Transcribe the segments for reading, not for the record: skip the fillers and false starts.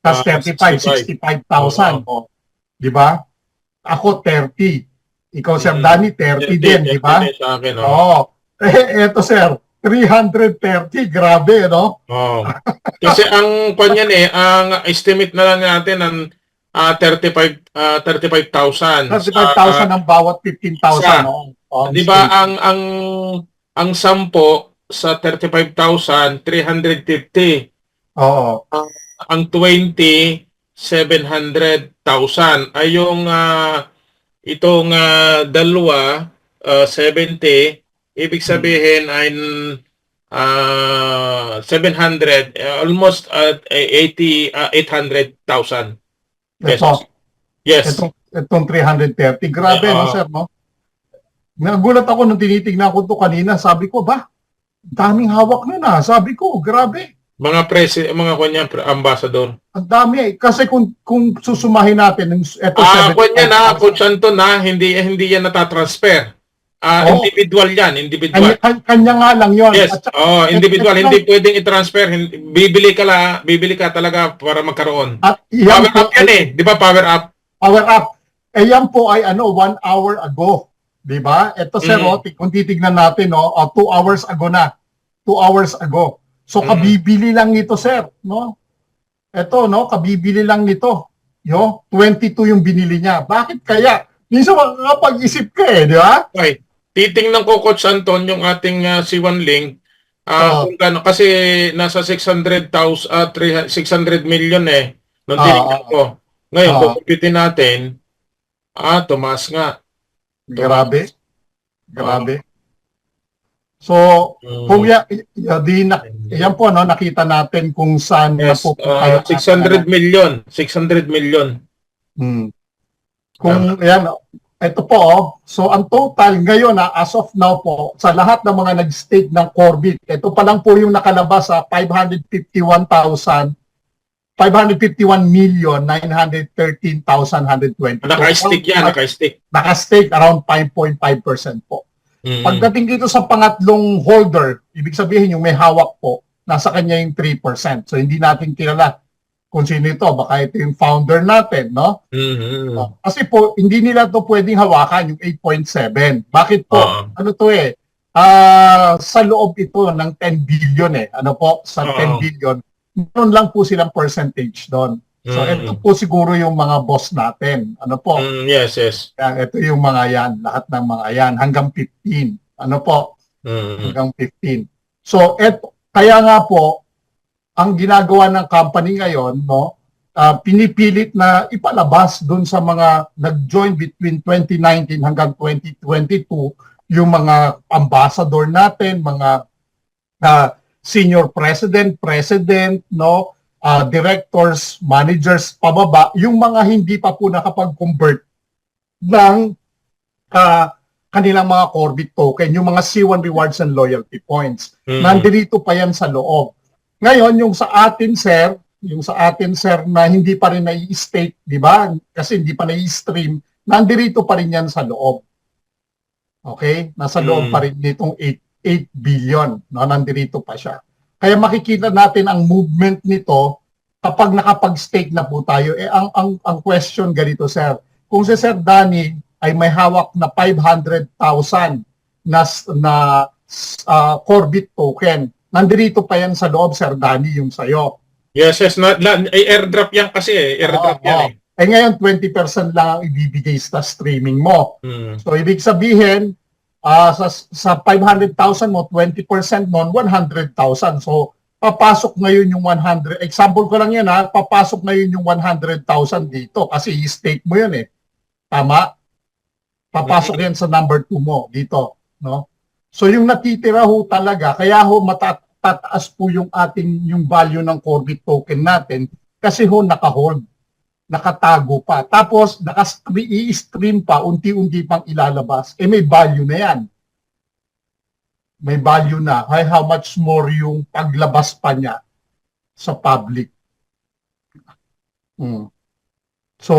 Tas 35, 65,000. O, di ba? Ako 30. Ikaw, Sir Danny, 30 din, di ba? 30 sa akin, oh. Oo. Eto, Sir, 330. Grabe, no? Oh. Kasi ang kanyan ang estimate na lang natin ng 35,000 35,000 ang bawat 15,000, no? Oh, 'di ba ang 10 sa 35,000 350. Oo. Ang 20 700,000 ay yung itong dalawa 70 ibig sabihin ay 700 almost 800,000 pesos. Ito, Yes. itong 330. Grabe, no, Sir, no? Nagulat ako nung tinitignan ko to kanina. Sabi ko, ba, daming hawak nun, ah. Sabi ko, grabe. Mga kanya ambassador. Ang dami, eh. Kasi kung susumahin natin, ito kanya Coach Anton hindi yan natatransfer. Individual yan, individual. Kanya nga lang yon. Yes, individual. Hindi pwedeng i-transfer. Bibili ka talaga para magkaroon. At Power up yan eh. Di ba power up? Power up. Yan po ay 1 hour ago. Di ba? Ito, Sir, kung titignan natin, 2 hours ago na. 2 hours ago. So, kabibili lang nito, Sir. No? Ito, no? Kabibili lang nito. 22 yung binili niya. Bakit kaya? Minsan makakapag-isip ka eh, di ba? Okay. Titingnan ko, Coach Anton, yung ating C1 link. Kung gano, kasi nasa 600 million eh. Nung tinignan ko. Ngayon, kukumpitin natin, tumaas nga. Grabe. Grabe. So, kung yan po, no, nakita natin kung saan napupunta. 600 million. 600 million. Kung yan, ito po, so ang total ngayon, as of now po, sa lahat ng mga nag-stake ng Corbit, ito pa lang po yung nakalabas sa 551,913,120. Naka-stake yan, naka-stake. Naka-stake around 5.5% po. Pagdating dito sa pangatlong holder, ibig sabihin yung may hawak po, nasa kanya yung 3%. So hindi natin kilala kung sino ito. Baka ito yung founder natin, no? Kasi po, hindi nila to pwedeng hawakan yung 8.7. Bakit po? Ano to eh? Sa loob ito ng 10 billion eh. Ano po? Sa 10 billion. Meron lang po silang percentage doon. So, ito po siguro yung mga boss natin. Ano po? Yes, yes. Ito yung mga yan. Lahat ng mga yan. Hanggang 15. Ano po? Hanggang 15. So, kaya nga po, ang ginagawa ng company ngayon, no, pinipilit na ipalabas doon sa mga nag-join between 2019 hanggang 2022, yung mga ambassador natin, mga senior president, no, directors, managers, pababa, yung mga hindi pa po nakapag-convert ng kanilang mga Corbit token, yung mga C1 rewards and loyalty points. Nandito pa yan sa loob. Ngayon, yung sa atin, Sir, na hindi pa rin nai-stake, di ba? Kasi hindi pa nai-stream, nandito pa rin yan sa loob. Okay? Nasa loob pa rin nitong 8 billion. No? Nandito pa siya. Kaya makikita natin ang movement nito kapag nakapag-stake na po tayo. Ang question ganito, Sir. Kung si Sir Danny ay may hawak na 500,000 na Corbit token, nandito pa yan sa loob, Sir Danny, yung sa'yo. Yes, yes. Airdrop yan kasi eh. Airdrop yan eh. Ngayon, 20% lang ang ibibigay sa streaming mo. So, ibig sabihin, sa 500,000 mo, 20% nun, 100,000. So, papasok ngayon yung 100. Example ko lang yan papasok ngayon yung 100,000 dito kasi i-stake mo yun eh. Tama? Papasok yan sa number 2 mo dito. No? So, yung natitira ho talaga, kaya ho tataas po yung yung value ng Corbit token natin kasi ho naka-hold, nakatago pa. Tapos i-stream pa, unti-unti pang ilalabas. May value na yan. May value na. How much more yung paglabas pa niya sa public. So,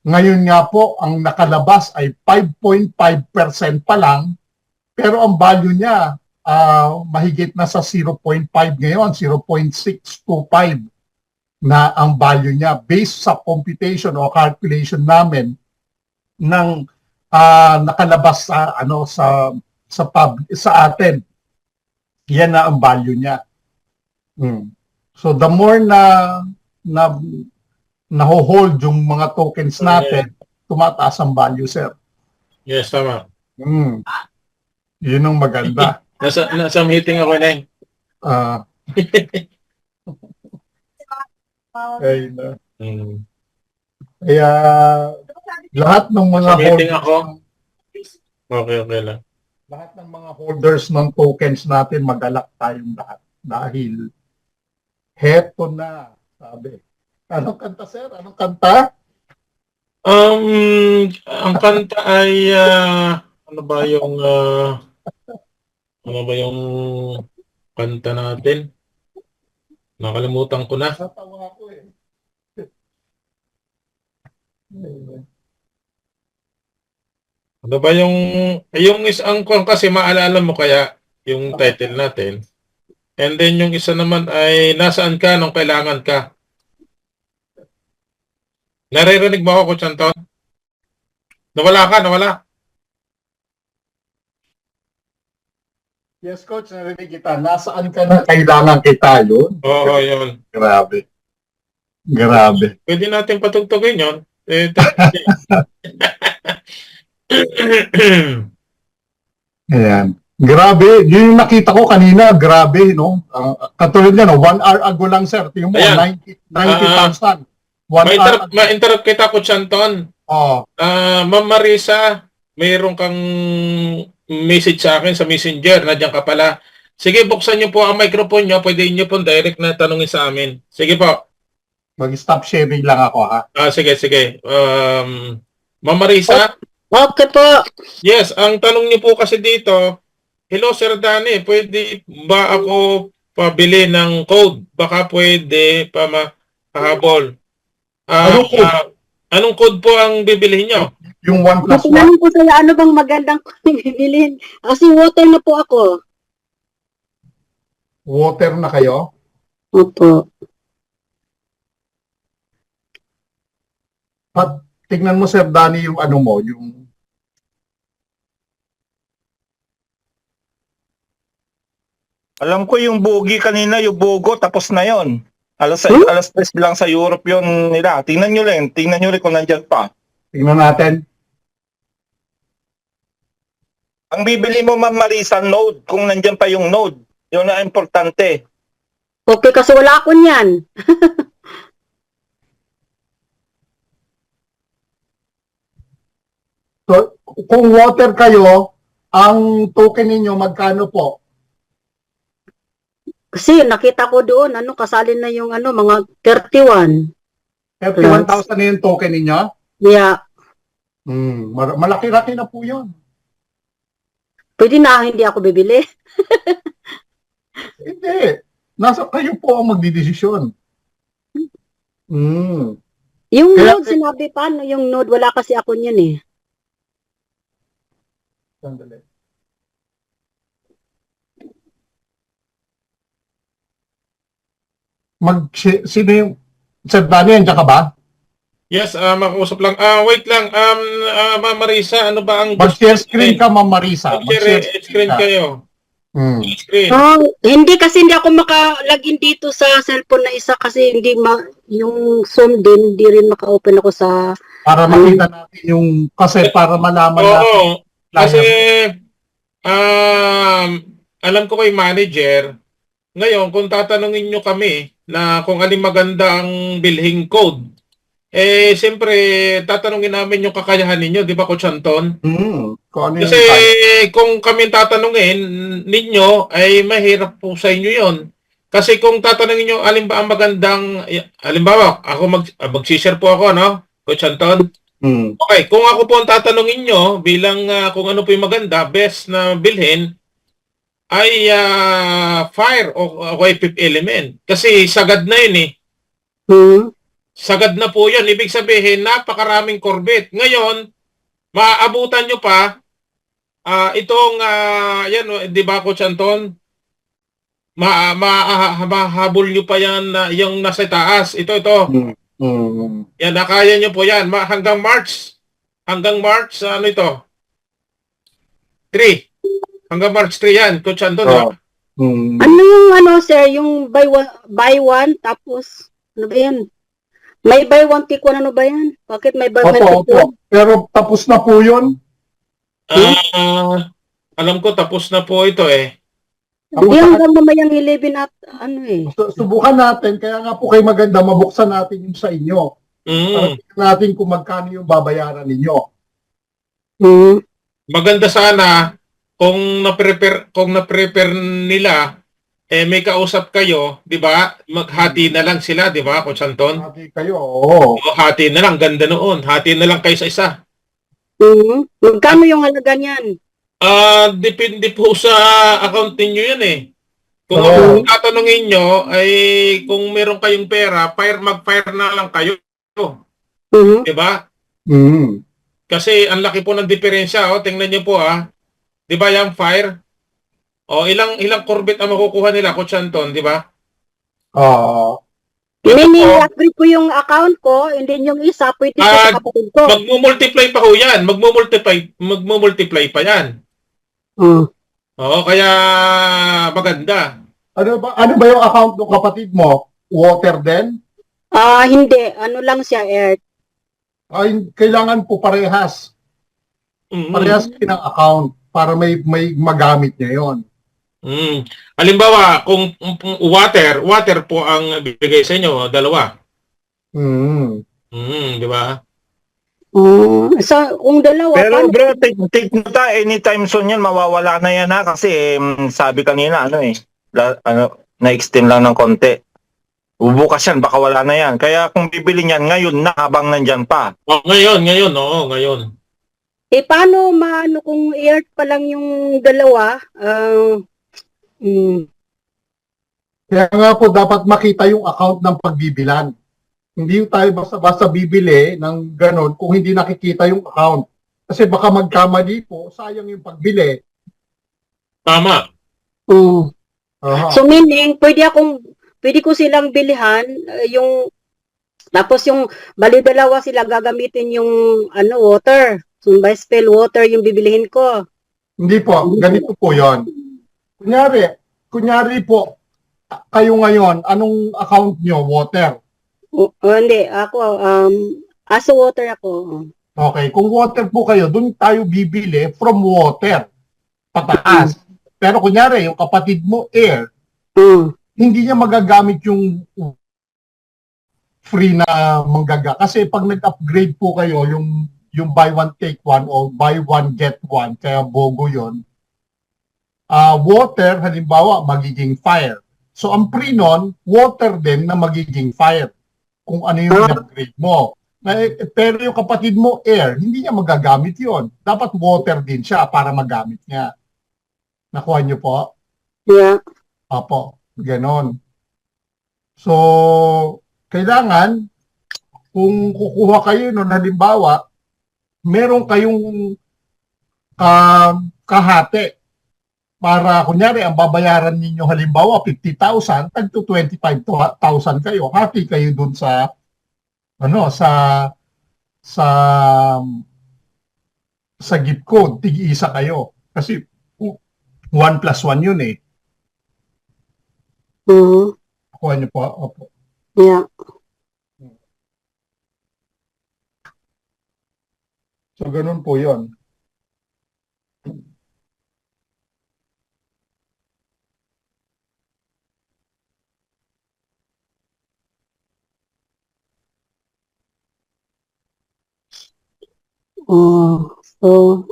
ngayon nga po, ang nakalabas ay 5.5% pa lang, pero ang value niya, mahigit na sa 0.5 ngayon, 0.625. na ang value niya based sa computation o calculation namin ng nakalabas sa sa atin. Yan na ang value niya. So the more na naho-hold yung mga tokens natin, tumataas ang value, sir. Yes, tama. Yun ang maganda. Nasa meeting ako na Kaya lahat ng mga meeting ako. Okay lang. Lahat ng mga holders ng tokens natin, mag-alak tayong lahat. Dahil heto na, sabi. Anong kanta, sir? Anong kanta? Ang kanta ay ano ba yung kanta natin? Nakalimutan ko na. Natawa ko eh. Ano ba yung isang kasi maalala mo kaya yung title natin. And then yung isa naman ay nasaan ka nung kailangan ka. Naririnig mo ako, Coach Anton? Nawala. Yes, Coach, narinig kita. Nasaan ka na kailangan kita yun? Oo, yun. Grabe. Pwede natin patugtugin yun. Ayan. Grabe. Yun yung nakita ko kanina. Grabe, no? Katulad niya, no? 1 hour ago lang, sir. Tingnan mo, 90,000. Ma-interrupt kita, Coach Anton. Ma'am Marisa, mayroon kang message sa akin sa Messenger. Nandiyan ka pala. Sige, buksan niyo po ang microphone niyo. Pwede niyo po direct na tanungin sa amin. Sige po. Mag-stop sharing lang ako, ha? Sige. Ma'am Marisa? Okay po. Yes, ang tanong niyo po kasi dito, hello Sir Danny, pwede ba ako pabili ng code? Baka pwede pa mahabol. Anong code po ang bibilihin niyo? Yung 1+1. Tinanong ko sa'yo, ano bang magandang bibilhin? Kasi water na po ako. Water na kayo? Opo. At tignan mo, Sir Danny, yung ano mo, yung alam ko yung bogi kanina, yung bogo, tapos na yon. Alas 3 lang sa Europe yon nila. Tingnan nyo rin kung nandyan pa. tingnan natin. Ang bibili mo, Ma'am Marisa, node, kung nandyan pa yung node. Yun na importante. Okay, kasi wala ako niyan. So, kung water kayo, ang token ninyo magkano po? Kasi nakita ko doon, kasali na yung mga 31. 31,000 na yung token ninyo? Yeah. Malaki-laki na po yun. Pwede na hindi ako bibili. Hindi. Nasa kayo po ang magdidesisyon. Yung node, sinabi pa, yung node, wala kasi ako niyan eh. Sandali. Sino yung Sir Danny, andiyan ka ba? Yes, makausap lang. Wait lang, Ma'am Marisa, ano ba ang Mag-share screen ka, Ma'am Marisa. Mag-share screen kayo. Screen. Hindi kasi hindi ako maka-login dito sa cellphone na isa kasi hindi yung Zoom din, hindi rin maka-open ako sa para makita natin yung kasi para malaman natin. Oo. Kasi alam ko kay manager, ngayon kung tatanungin nyo kami na kung alin maganda ang bilhing code, siyempre tatanungin namin yung kakayahan ninyo, di ba Coach Anton? Kasi kung kami tatanungin ninyo, ay mahirap po sa inyo yon. Kasi kung tatanungin nyo alin ba ang magandang, halimbawa, ako mag-share po ako, no? Coach Anton? Okay, kung ako po ang tatanungin nyo bilang kung ano po yung maganda, best na bilhin, ay fire o fifth element. Kasi sagad na yun eh. Sagad na po yun. Ibig sabihin, napakaraming Corvette. Ngayon, maaabutan nyo pa itong, yan, di ba Coach Anton? mahabol nyo pa yan yung nasa taas. Ito. Yan, nakaya nyo po yan. Hanggang March. Hanggang March, ano ito? 3. Hanggang March 3 yan, Coach Anton. Oh. Ano yung sir, yung buy one tapos ano ba yan? May buy one take one, ano ba yan? Bakit may buy one take one? Pero tapos na po yun. Alam ko tapos na po ito eh. Hindi hanggang mamayang 11 at Subukan natin, kaya nga po kayo maganda, mabuksan natin yung sa inyo. Para tingnan natin kung magkano yung babayaran ninyo. Maganda sana kung na-prepare nila, may kausap kayo, di ba? Maghati na lang sila, di ba, Coach Anton? Hati kayo, oo. Hati na lang, ganda noon. Hati na lang kayo sa isa. Magkano yung halaga niyan? Depende po sa account ninyo yan eh. Kung ang tatanungin nyo ay kung meron kayong pera, mag-fire na lang kayo. Di ba? Kasi ang laki po ng diferensya. Tingnan nyo po di ba yung fire? Ilang Corvette ang makukuha nila, Coach Anton, di ba? Mini-upgrade ko yung account ko, and then yung isa, pwede sa kapatid ko. Magmumultiply pa ho yan. Magmumultiply pa yan. Kaya maganda. Ano ba yung account ng kapatid mo? Water din? Hindi. Ano lang siya, Earth. Kailangan po parehas. Parehas ng account para may magamit niya yon. Halimbawa, kung water po ang bibigay sa inyo, dalawa. Di ba? Kung dalawa. Pero bro, take nota, anytime soon yan, mawawala na yan kasi sabi kanina, na-extend lang ng konti. Bubukas yan, baka wala na yan. Kaya kung bibili niyan ngayon na habang nandyan pa. Ngayon. Paano kung Earth pa lang yung dalawa? Kaya nga po dapat makita yung account ng pagbibilan. Hindi tayo basta-basta bibili ng ganon kung hindi nakikita yung account. Kasi baka magkamali po, sayang yung pagbili. Tama. So meaning, pwede ko silang bilihan, tapos yung bali dalawa sila gagamitin yung water. So by spell water yung bibilihin ko. Hindi po, ganito po yon. Kunyari po, kayo ngayon, anong account nyo? Water? Hindi, ako, aso water ako. Okay, kung water po kayo, dun tayo bibili from water, pataas. Pero kunyari, yung kapatid mo, air, hindi niya magagamit yung free na manggaga. Kasi pag nag-upgrade po kayo, yung buy one take one o buy one get one, kaya bogo yon. Water, halimbawa, magiging fire. So, ang free nun, water din na magiging fire. Kung ano yung upgrade mo. Pero yung kapatid mo, air, hindi niya magagamit yon. Dapat water din siya para magamit niya. Nakuha niyo po? Yeah. Apo, ganon. So, kailangan, kung kukuha kayo nun, halimbawa, meron kayong kahati. Para, kunyari, ang babayaran ninyo halimbawa 50,000, tag to 25,000 kayo. Hati kayo dun sa gift code. Tig-isa kayo. Kasi 1 plus 1 yun eh. Kuha niyo po? Opo. Yeah. So, ganun po yun. So,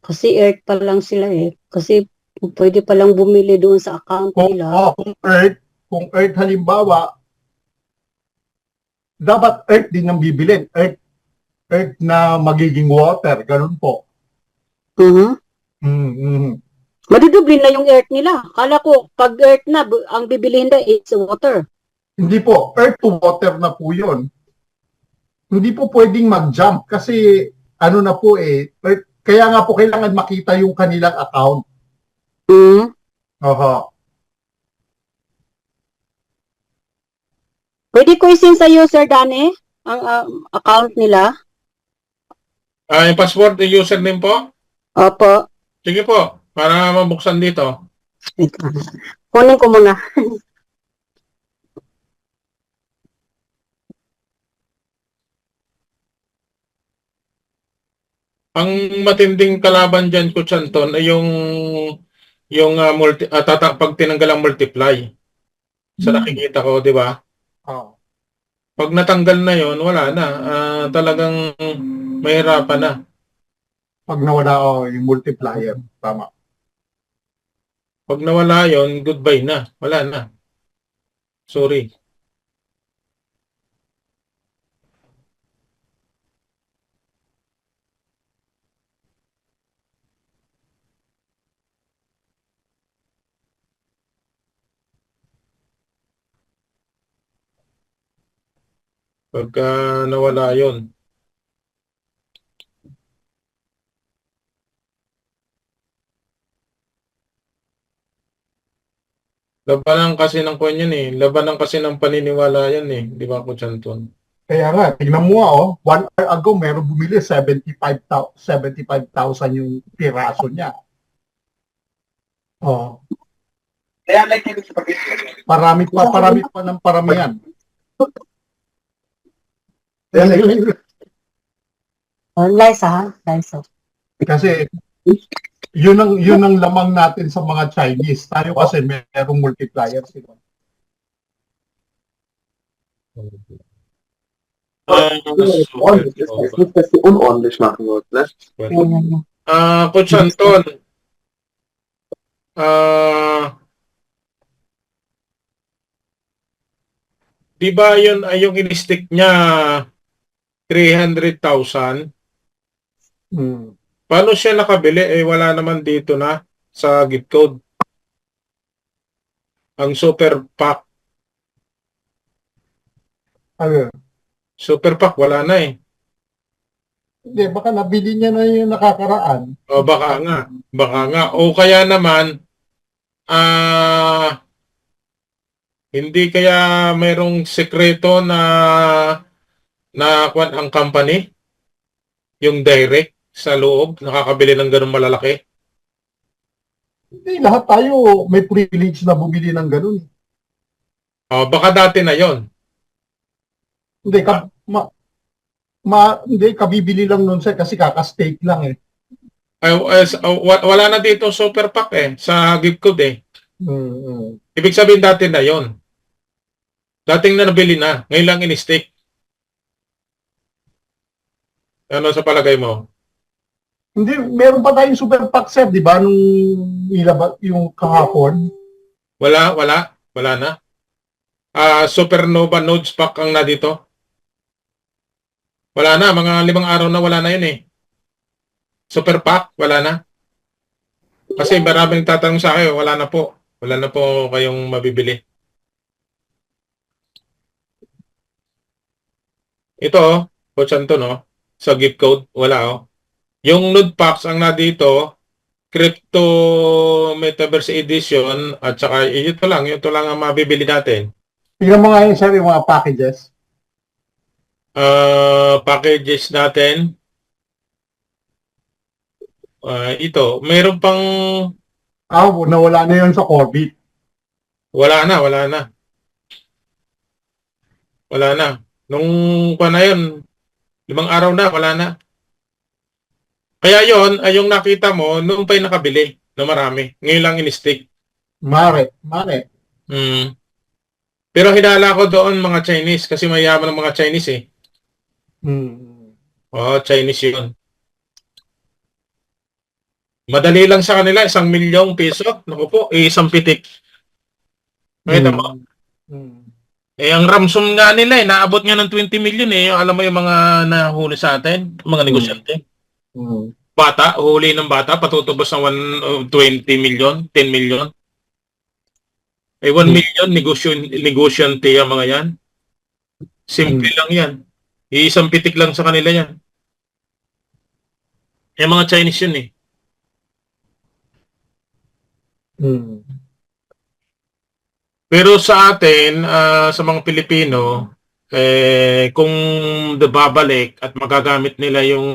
kasi Earth pa lang sila eh. Kasi pwede pa lang bumili doon sa account nila. Kung Earth halimbawa, dapat Earth din ang bibilin. Earth na magiging water, ganun po. Madidubli na yung Earth nila. Kala ko, pag Earth na, ang bibilihin na is water. Hindi po, Earth to water na po yun. Hindi po pwedeng mag-jump kasi na po Earth, kaya nga po kailangan makita yung kanilang account. Oho. Pwede ko isin sa user, Dani, ang account nila. Yung password, yung username po? Opo. Sige po, para mabuksan dito. Kunin ko muna. Ang matinding kalaban dyan, Coach Anton, ay pag tinanggal ang multiply. Sa nakikita ko, di ba? Oh. Pag natanggal na yon, wala na. Talagang mahirapan na. Pag nawala yung multiplier, tama. Pag nawala yon, goodbye na. Wala na. Sorry. Pagka nawala yon. Labanan kasi ng kwan yan eh. Labanan kasi ng paniniwala yan eh. Di ba, Coach Anton? Kaya nga, tignan mo 1 hour ago, meron bumili 75,000 yung piraso niya. Oh. Kaya like Parami pa ng paramihan. Liza, ha? Liza. Kasi yun ang lamang natin sa mga Chinese. Tayo kasi merong multiplier sila. Kasi unordentlich machen wird, ne? Coach Anton, di ba yun ay yung in-stick niya 300,000? Hmm. Paano siya nakabili? Wala naman dito na sa gift code. Ang super pack. Ano? Super pack, wala na eh. Hindi, baka nabili niya na yung nakakaraan. O baka nga. Baka nga. O kaya naman, hindi kaya mayroong sekreto na kwan ang company? Yung direct sa loob, nakakabili ng ganun malalaki? Hindi, lahat tayo may privilege na bumili ng ganun. O baka dati na yon. Hindi, hindi, kabibili lang nun sir kasi kaka-stake lang eh. Wala na dito super pack sa gift code eh. Mm-hmm. Ibig sabihin dati na yon. Dating na nabili na, ngayon lang in-stake. Ano sa palagay mo? Hindi, meron pa tayong super pack sir, di ba? Nung yung kahapon. Wala na. Supernova Nodes pack ang na dito. Wala na, mga 5 araw na wala na yun eh. Super pack, wala na. Kasi maraming tatanong sa akin, wala na po. Wala na po kayong mabibili. Ito, Coach Anton, sa gift code, wala Yung node packs ang na dito, Crypto Metaverse Edition, at saka ito lang ang mabibili natin. Tingnan mo nga yun sir, yung mga packages. Packages natin. Ito, mayroon pang... nawala na yun sa Corbit. Wala na. Nung na yun, 5 araw na, wala na. Kaya yon ay yung nakita mo, noong pa'y nakabili na marami. Ngayon lang in-stick. Mare. Pero hinala ko doon mga Chinese kasi mayaman ng mga Chinese eh. Chinese yun. Madali lang sa kanila, 1 milyong piso. Naku po, isang pitik. Nakita mo? Ang ransom nga nila naabot nga ng 20 million Alam mo yung mga nahuli sa atin, mga negosyante. Bata, huli ng bata, patutubos ng 20 million, 10 million. 1 million, negosyante yung mga yan. Simple lang yan. Isang pitik lang sa kanila yan. Yung mga Chinese yun Pero sa atin, sa mga Pilipino, kung babalik at magagamit nila yung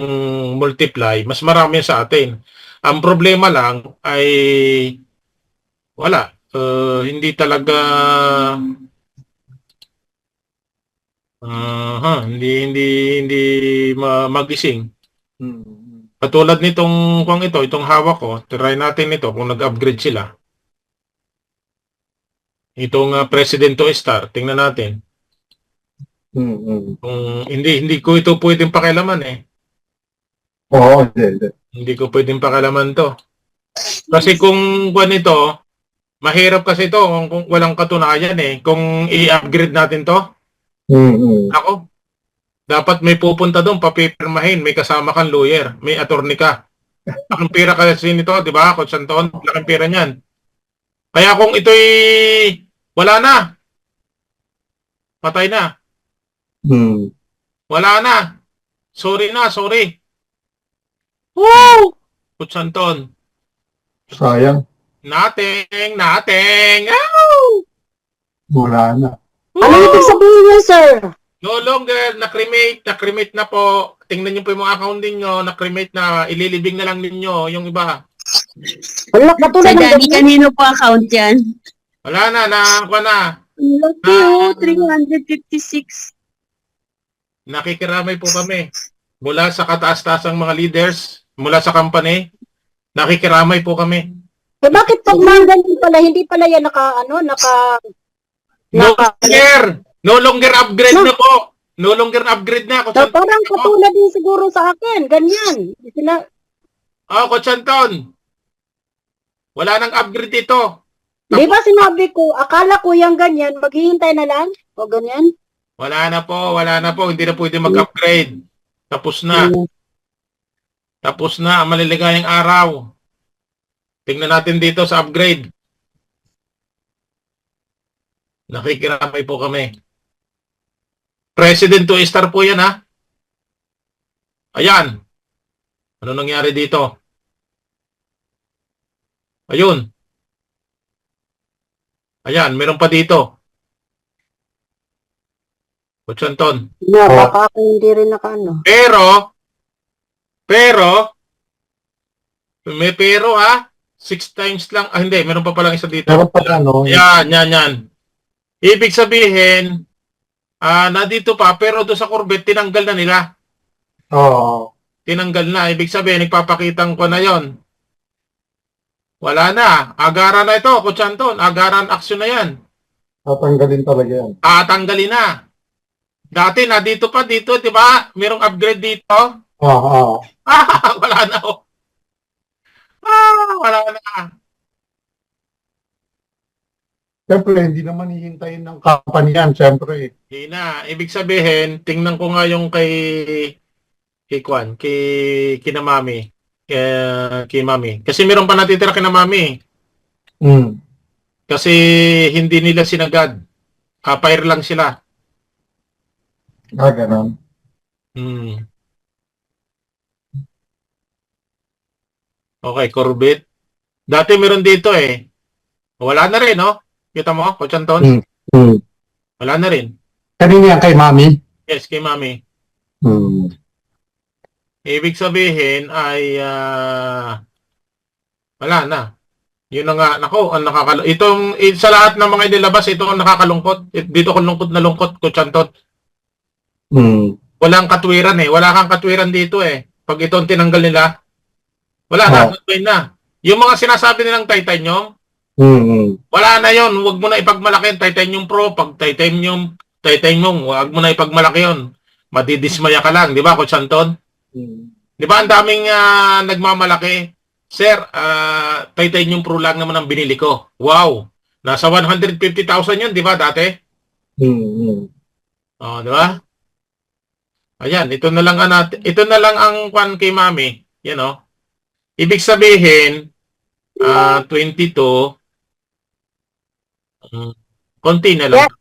multiply, mas marami sa atin. Ang problema lang ay wala. Hindi talaga hindi magising. Katulad nitong itong hawak ko, try natin ito kung nag-upgrade sila. Itong President to Star, tingnan natin. Kung hindi ko ito pwedeng pakialaman eh. Oo, hindi. Hindi ko pwedeng pakialaman to. Kasi kung ito, mahirap kasi ito kung walang katunayan eh. Kung i-upgrade natin to, ako, dapat may pupunta doon, papipirmahin, may kasama kang lawyer, may attorney ka. Laking pera kasi nito, di ba, Coach Anton? Laking pera niyan. Kaya kung ito'y wala na, patay na. Wala na. Sorry na, sorry. Woo! Coach Anton. Sayang. Nating. Ow! Wala na. Ano ibig sabihin niya, sir? No longer, na-cremate na po. Tingnan niyo po yung mga account ninyo, na-cremate na, ililibing na lang ninyo yung iba. Wala, katulad Sir ng Danny, kanino po account yan? Wala na, Laki oh, 356. nakikiramay po kami. Mula sa kataas-taasang mga leaders, mula sa company, nakikiramay po kami. Eh, bakit pag mga ganun pala, hindi pala yan No longer upgrade na po. No longer upgrade na. Coach So, Anton. parang katulad din siguro sa akin, ganyan. Coach Anton. Wala nang upgrade ito. Di ba sinabi ko, akala ko yung ganyan, maghihintay na lang? O ganyan? Wala na po. Hindi na pwede mag-upgrade. Tapos na. Tapos na ang maliligayang araw. Tingnan natin dito sa upgrade. Nakikiramay po kami. President to Star po yan, ha? Ayan. Ano nangyari dito? Ayun. Ayan, meron pa dito. Coach Anton. Baka ako hindi rin nakaano. Pero, may pero ha? 6 times lang. Hindi, meron pa palang isa dito. Pero pag ano, Yan. Ibig sabihin, na dito pa, pero doon sa Corvette, tinanggal na nila. oo, Tinanggal na. Ibig sabihin, nagpapakitang ko na yon. Wala na. Agaran na ito, Coach Anton. Agaran action na yan. tatanggalin talaga yan. Tanggalin na. Dati, na dito pa, di ba? Merong upgrade dito. Oo. Wala na. Wala na. Siyempre, hindi naman hihintayin ng company yan, siyempre. Hindi na. Ibig sabihin, tingnan ko nga yung kay kina Mami. Kay Mami. Kasi meron pa natitira kina Mami. Kasi hindi nila sinagad. Fire lang sila. Ganon. Okay, Corvette. Dati meron dito eh. Wala na rin, no? Kita mo, Coach Anton? Wala na rin. Kanina yan kay Mami? Yes, kay Mami. Ibig sabihin ay wala na. Yun na nga, nako, ang sa lahat ng mga inilabas, ito ang nakakalungkot. Dito ko lungkot na lungkot, Coach Anton. Walang katwiran eh. Wala kang katwiran dito eh. Pag ito ang tinanggal nila, wala na, na. Yung mga sinasabi nilang titanium, wala na yon. Huwag mo na ipagmalaki yung Titanium Pro. Pag titanium, huwag mo na ipagmalaki yon. Madidismaya ka lang, di ba, Coach Anton? Di ba, ang daming nagmamalaki. Sir, Titanium Pro lang naman ang binili ko. Wow! Nasa 150,000 yun, di ba, dati? Oh, di ba? Ayan, ito na lang ang kwan kay Mami. Yan, oh. Ibig sabihin, 22, konti na lang. Yeah.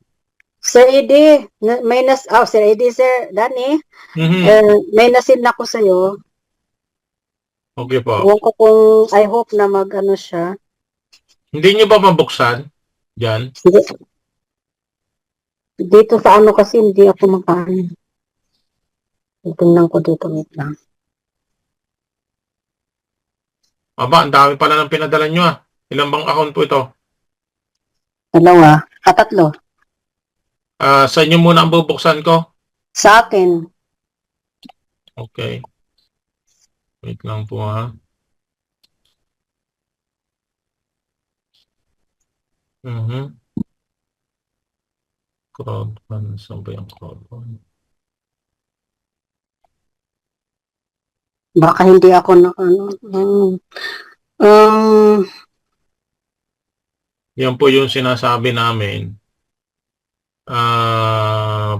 Sir Eddie, Sir Eddie, Sir Danny, may nasin ako sa'yo. Okay po. Huwag ko kung, I hope na mag-ano siya. Hindi nyo ba mabuksan? Diyan. Dito sa ano kasi hindi ako makaano. Tingnan ko dito, wait lang. Aba, ang dami pala ng pinadala nyo ah. Ilan bang account po ito? Dalawa, tatlo. Sa inyo muna ang bubuksan ko. Sa akin, Okay. Wait lang po ha. Crowdfund. Saan ba yung crowdfund? baka hindi ako na ano. Yan po yung sinasabi namin.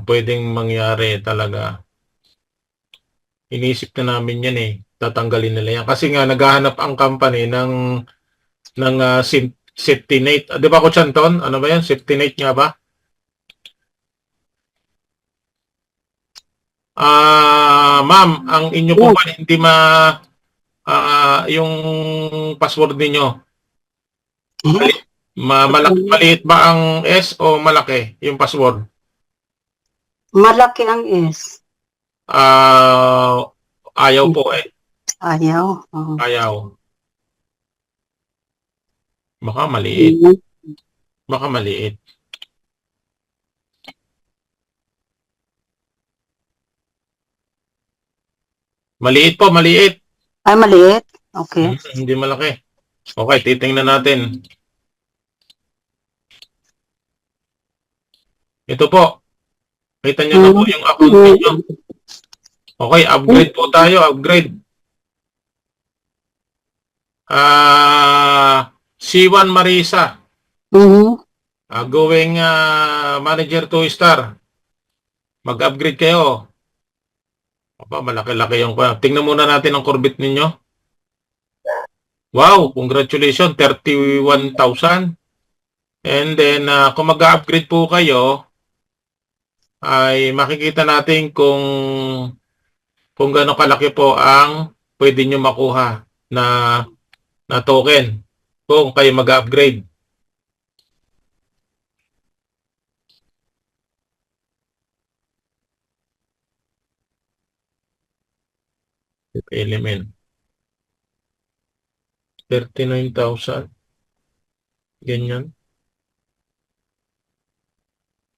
Pwedeng mangyari talaga. Inisip na namin yan eh. Tatanggalin nila yan. Kasi nga naghahanap ang company ng safety net. Di ba, Coach Anton? Ano ba yan? Safety net nga ba? Ma'am, ang inyo po ba hindi yung password ninyo? Maliit ba ang S o malaki yung password? Malaki ang S. Ayaw po eh. Ayaw. Oh. Ayaw. Baka maliit. Baka maliit. Maliit po, maliit. Ay, maliit? Okay. Hindi malaki. Okay, titingnan natin. Ito po. Kita nyo na po yung account ninyo. Okay, upgrade po tayo. Upgrade. C1 Marisa. Going manager 2-star. Mag-upgrade kayo. Aba, malaki-laki yung tingnan muna natin ang Corvette ninyo. Wow, congratulations, 31,000. And then, kung mag-upgrade po kayo, ay makikita natin kung gaano kalaki po ang pwede nyo makuha na token kung kayo mag-upgrade. Element. 39,000. Ganyan.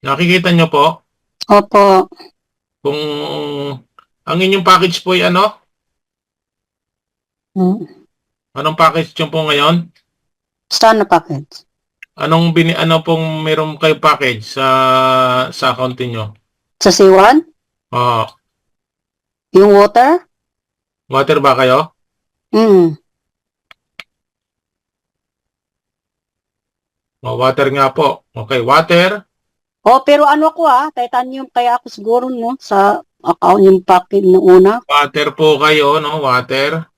Nakikita nyo po? Opo. Kung ang inyong package po ay ano? Anong package nyo po ngayon? Saan na package? Ano pong meron kayo package sa account niyo? Sa C1? Yung water? Water ba kayo? Water nga po. Okay, water. Pero ano ako titanium kaya ako siguro no sa account yung package na una. Water po kayo, no? Water.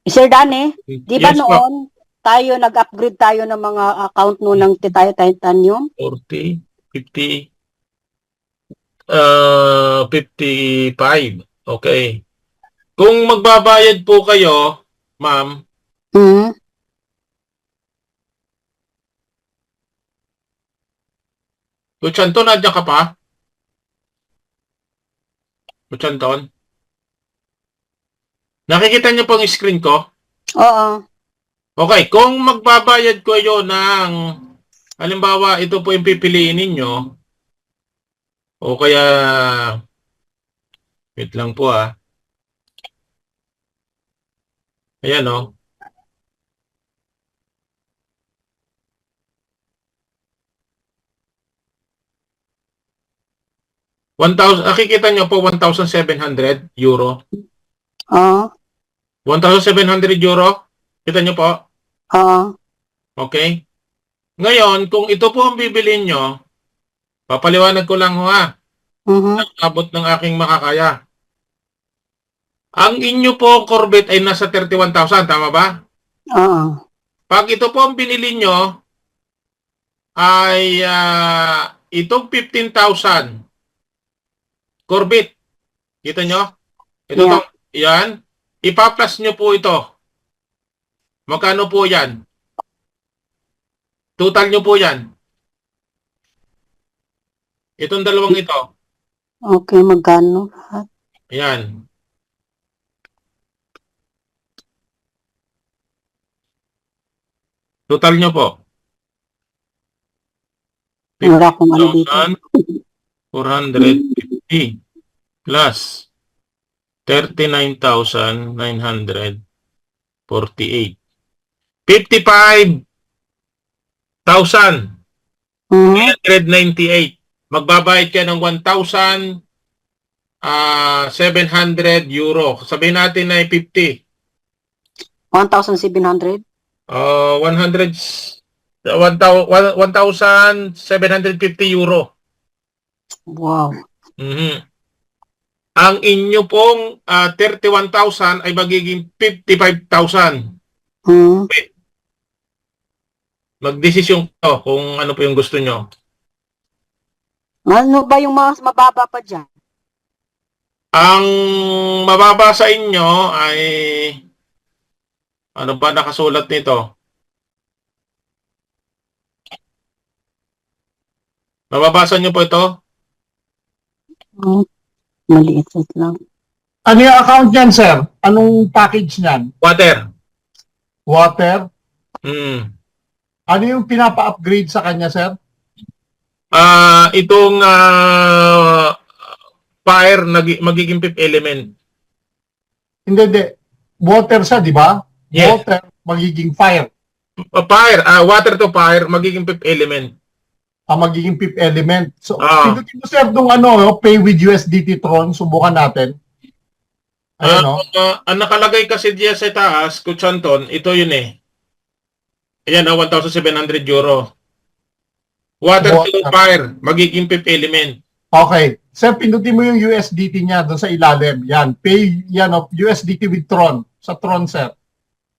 Sir Dane, di ba Yes, noon tayo nag-upgrade tayo ng mga account no ng titanium? 40, 50, 55. Okay. Kung magbabayad po kayo, ma'am, Luchanton, nandiyan ka pa? Luchanton? Nakikita niyo pong screen ko? Oo. Okay, kung magbabayad kayo ng, halimbawa, ito po yung pipiliin ninyo, o kaya, wait lang po Ayan o. 1,000, nakikita nyo po 1,700 euro. 1,700 euro? Kita nyo po? Okay. Ngayon, kung ito po ang bibilin nyo, papaliwanag ko lang abot ng aking makakaya. Ang inyo po Corvette ay nasa 31,000, tama ba? Pag ito po ang binili nyo, ay itong 15,000 Corvette. Kita nyo? Ito yan. Ipa-plus nyo po ito. Magkano po yan? Total nyo po yan. Itong dalawang ito. Okay, magkano lahat? Ayan. Total nyo po. Wala akong ano dito. 450 plus 39,948. 55,398. Mhm. Magbabayad ka ng 1,700 euro. Sabihin natin na 50. 1,700? 1,750 euro. Wow. Mhm. Ang inyo pong 31,000 ay magiging 55,000. Mhm. Magdesisyon ko kung ano po yung gusto nyo. Ano ba yung mas mababa pa dyan? Ang mababa sa inyo ay ano ba nakasulat nito? Mababasa nyo po ito? Hmm. Maliit lang. Ano yung account niyan, sir? Anong package niyan? Water. Water? Hmm. Ano yung pinapa-upgrade sa kanya, sir? Itong fire magiging fifth element. Hindi. Water siya, di ba? Yes. Water, magiging fire. Water to fire magiging fifth element. Magiging fifth element. So, Ah. pinutin mo, sir, nung pay with USDT Tron, subukan natin. Ayan, no? Ang nakalagay kasi diyan sa taas, Kutsanton, ito yun eh. Ayan, 1,700 euro. Water to fire, magiging fifth element. Okay. Sir, pindutin mo yung USDT niya doon sa ilalim. Yan. Pay yan of USDT with Tron. Sa Tron, sir.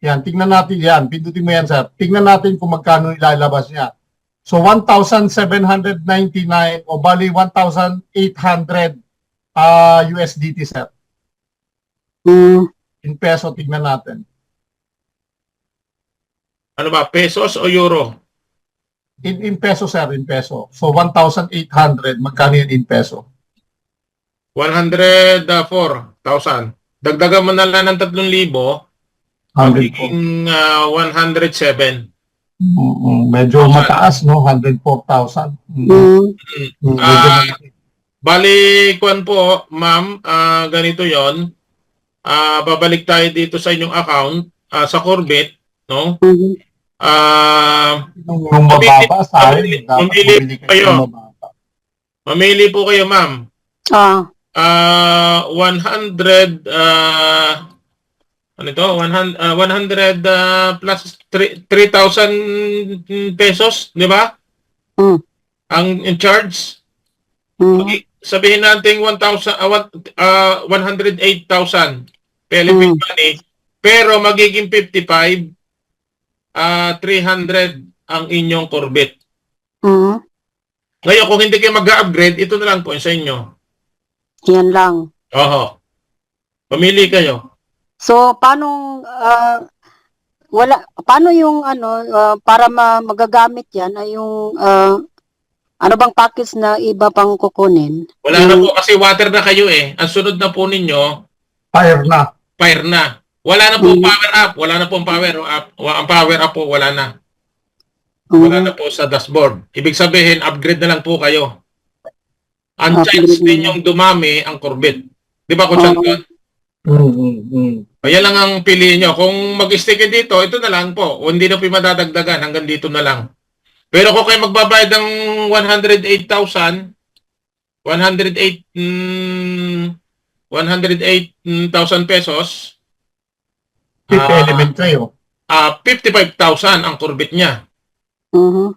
Yan. Tingnan natin yan. Pindutin mo yan, sir. Tingnan natin kung magkano ilalabas niya. So, 1,799 o bali 1,800 USDT, sir. Hmm. In peso, tingnan natin. Ano ba, pesos o euro? In peso, sir. In peso. So, 1,800. Magkano yun in peso? 104,000. Dagdagan mo na lang ng 3,000, 100 po. magiging 107. Medyo mataas, no? 104,000. Hmm. Medyo Ah, malaki. Bali, kuwan po, ma'am, ganito yon. Babalik tayo dito sa inyong account, sa Corbett, no? Mhm. Nung mababa sa akin, Mamili- dapat mamili bumili kayo kayo. ng mababa. Mamili po kayo, ma'am. 100, ano ito? 100 plus 3,000 pesos, di ba? Hmm. Ang in charge. Hmm. Sabihin natin 108,000 Philippine money, pero magiging 55, 300 ang inyong Corvette. Hmm. Ngayon, kung hindi kayo mag-upgrade, ito na lang po sa inyo. Yan lang. Oho. Pamili kayo. So, paano yung para magagamit yan ay yung ano bang package na iba pang kukunin? Wala na po kasi water na kayo eh. Ang sunod na po ninyo, Fire na. fire na. Wala na po power up. Wala na po power up. Ang power up po, wala na. Wala na po sa dashboard. Ibig sabihin, upgrade na lang po kayo. Ang chance ninyong dumami ang Corvette. Di ba, Coach Anton? Kaya lang ang piliin nyo. Kung mag-stick dito, ito na lang po. O hindi na po madadagdagan. Hanggang dito na lang. Pero kung kayo magbabayad ng 108,000 pesos, Fifth element kayo. 55,000 ang Corvette niya. Mhm.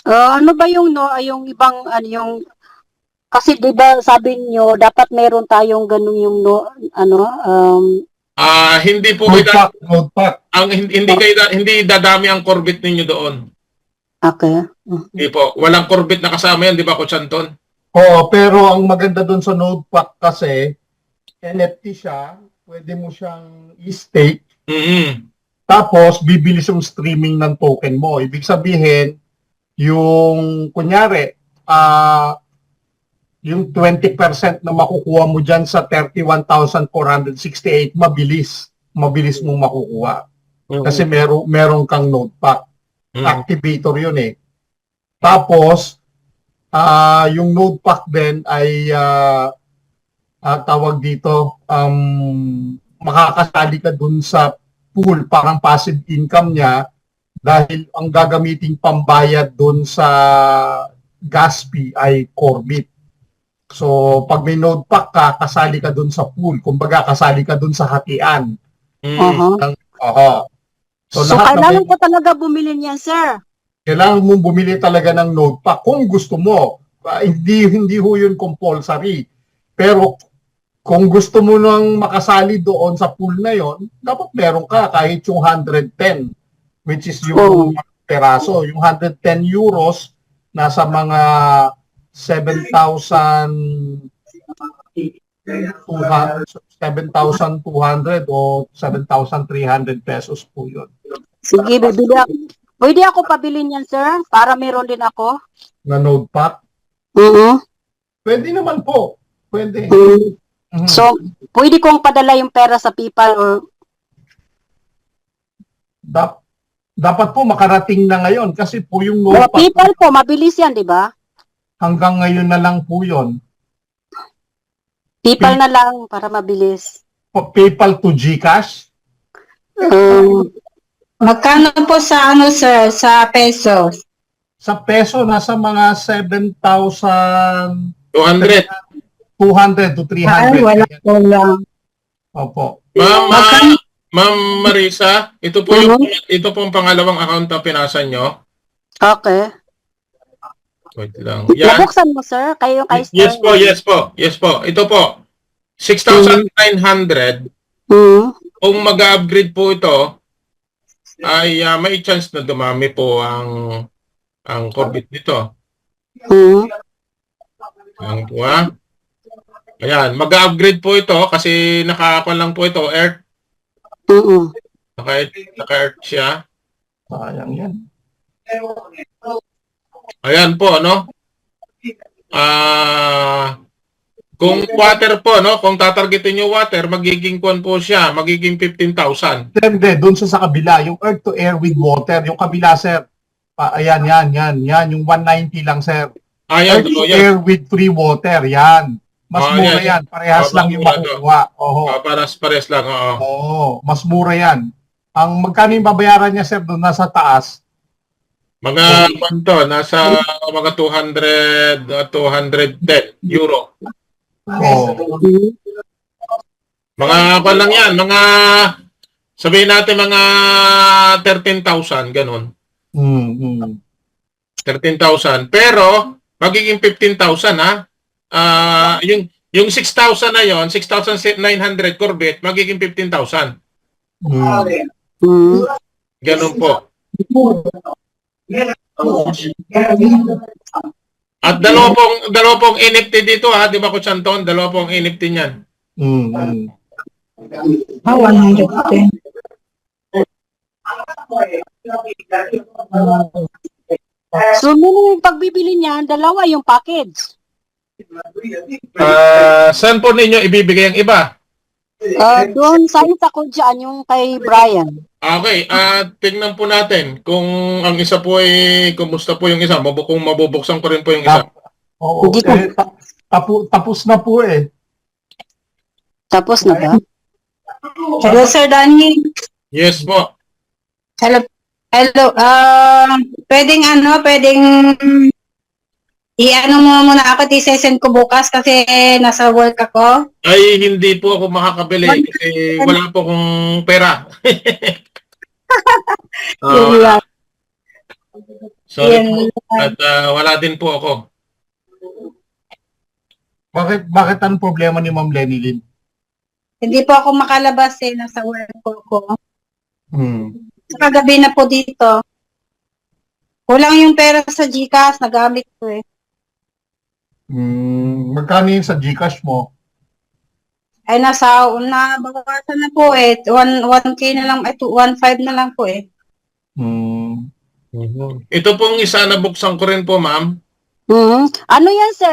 Ano ba yung yung ibang yung kasi 'di ba sabi niyo dapat meron tayong ganun yung Hindi po Road kayo pack, road pack. hindi dadami ang Corvette ninyo doon. okay. Hindi po. Walang Corvette na kasama yan, di ba, Coach Anton? Oo, pero ang maganda doon sa node pack kasi, NFT siya, pwede mo siyang i-stake, Mhm. tapos bibilis yung streaming ng token mo. Ibig sabihin, yung kunyari, yung 20% na makukuha mo dyan sa 31,468, mabilis mong makukuha. Kasi meron kang node pack. Activator yun eh. Tapos, yung node pack din ay tawag dito, makakasali ka dun sa pool, parang passive income niya, dahil ang gagamiting pambayad dun sa gas fee ay Corbit. So, pag may node pack ka, kasali ka dun sa pool. Kumbaga, kasali ka dun sa hatian. So, kailangan ko talaga bumili niyan, sir. Kailangan mong bumili talaga ng node pack kung gusto mo. Hindi ho yun compulsory. Pero, kung gusto mo nang makasali doon sa pool na yon, dapat meron ka kahit yung 110, which is yung peraso. Yung 110 euros, nasa mga 7,200 o 7,300 pesos po yun. Sige, bibili ako. Pwede ako pabili niyan, sir, para meron din ako. Na node pack? Pwede naman po. Pwede. So, pwede kong padala yung pera sa PayPal or dapat po makarating na ngayon kasi po yung node pack PayPal po, mabilis yan, di ba? hanggang ngayon na lang po yun. PayPal na lang para mabilis. PayPal to GCash? Magkano po sa ano, sir, sa peso? Sa peso, nasa mga 7,200 200. to 300. Ay, wala po lang. Opo. Ma'am Marisa, ito po ang pangalawang account na pinasa nyo. Okay. Wait lang. Yan. Nabuksan mo, sir? Kayo kay sir? Yes po. Ito po. 6,900. Kung mag-upgrade po ito, ay may chance na dumami po ang Corbit nito. Ayan po Ayan, mag-upgrade po ito kasi naka-upon lang po ito, Earth. Naka-Earth siya. Sayang yan. Ayan po, no? Kung water po, no? Kung tatargetin yung water, magiging kuwan po siya, magiging 15,000. Hindi, doon sa kabila, yung earth to air with water, yung kabila, sir. Ayan, yung 190 lang, sir. Ayan, Earth to air with free water, yan. Mas mura yan. Parehas lang yung makukuha. Pares lang, oo. Oo, mas mura yan. Ang magkano yung babayaran niya, sir, doon nasa taas? Mga kwanto, nasa mga 210 euro. Mga kwan lang yan, mga sabihin natin mga 13,000, ganun. 13,000. Pero, magiging 15,000, ha? Yung 6,000 na yon, 6,900 Corvette, magiging 15,000. Ganun po. At dalawa pong NFT dito, ha? Di ba, Coach Anton? Dalawa pong NFT niyan. 110. So, yung pagbibili niyan, dalawa yung package. Saan po ninyo ibibigay ang iba? Doon sa isa ko dyan, yung kay Brian. Okay, tingnan po natin kung ang isa po ay, kumusta po yung isa. Kung mabubuksan ko rin po yung isa. Oo, tapos na po eh. Tapos na ba? Hello, Sir Danny. Yes po. Hello. Pwedeng i-ano mo muna ako, i-send ko bukas kasi nasa work ako. Ay, hindi po ako makakabili kasi wala po akong pera. Sorry po. At wala din po ako. Bakit ang problema ni Ma'am Lenny Lynn? Hindi po ako makalabas nasa work ko. Sa gabi na po dito. Kulang yung pera sa GCash, nagamit ko eh. Magkano yun sa GCash mo? Ay, nabawasan na po eh. 1K na lang, 1.5 na lang po eh. Ito pong isa na buksan ko rin po, ma'am. Ano yan, sir?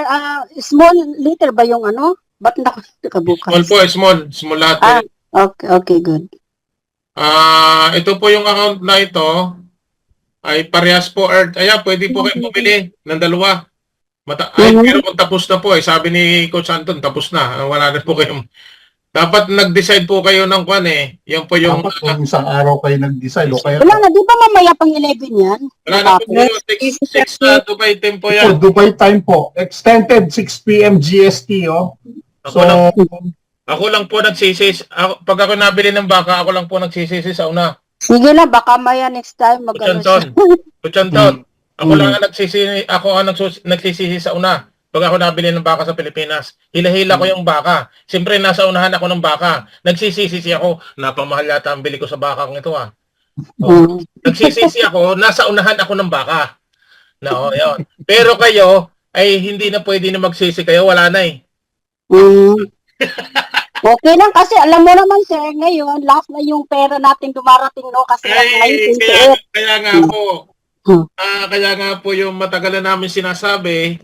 Small liter ba yung ano? Ba't nakabukas? Small po, small. Small lahat po. Okay, good. Ito po yung account na ito ay parehas po Earth. Ayan, pwede po kayo bumili ng dalawa. Pero kung tapos na po, sabi ni Coach Anton, tapos na. Wala na po kayong... Dapat nag-decide po kayo ng kwan eh. Yan po yung... Dapat kung isang araw kayo nag-decide o kaya Wala na, di ba mamaya pang 11 yan? Wala na po kayo. 6 na Dubai time po ito, yan. Dubai time po. Extended 6 p.m. GST, oh. So, Ako lang po nagsisis. Pag ako nabili ng baka, ako lang po nagsisisi sa una. Sige na, baka maya next time Kuchanton. Ako lang ang nagsisisi, nagsisisi sa una. Pag ako nabili ng baka sa Pilipinas, hila-hila ko yung baka. Siyempre, nasa unahan ako ng baka. Nagsisisi ako, napamahal yata ang bili ko sa bakang ito ah. Nagsisisi ako, nasa unahan ako ng baka. No, yun. Pero kayo, ay hindi na pwede na magsisi kayo, wala na eh. Okay lang kasi alam mo naman sir, ngayon last na yung pera natin dumarating no kasi Kaya nga po. Kaya nga po yung matagal na namin sinasabi.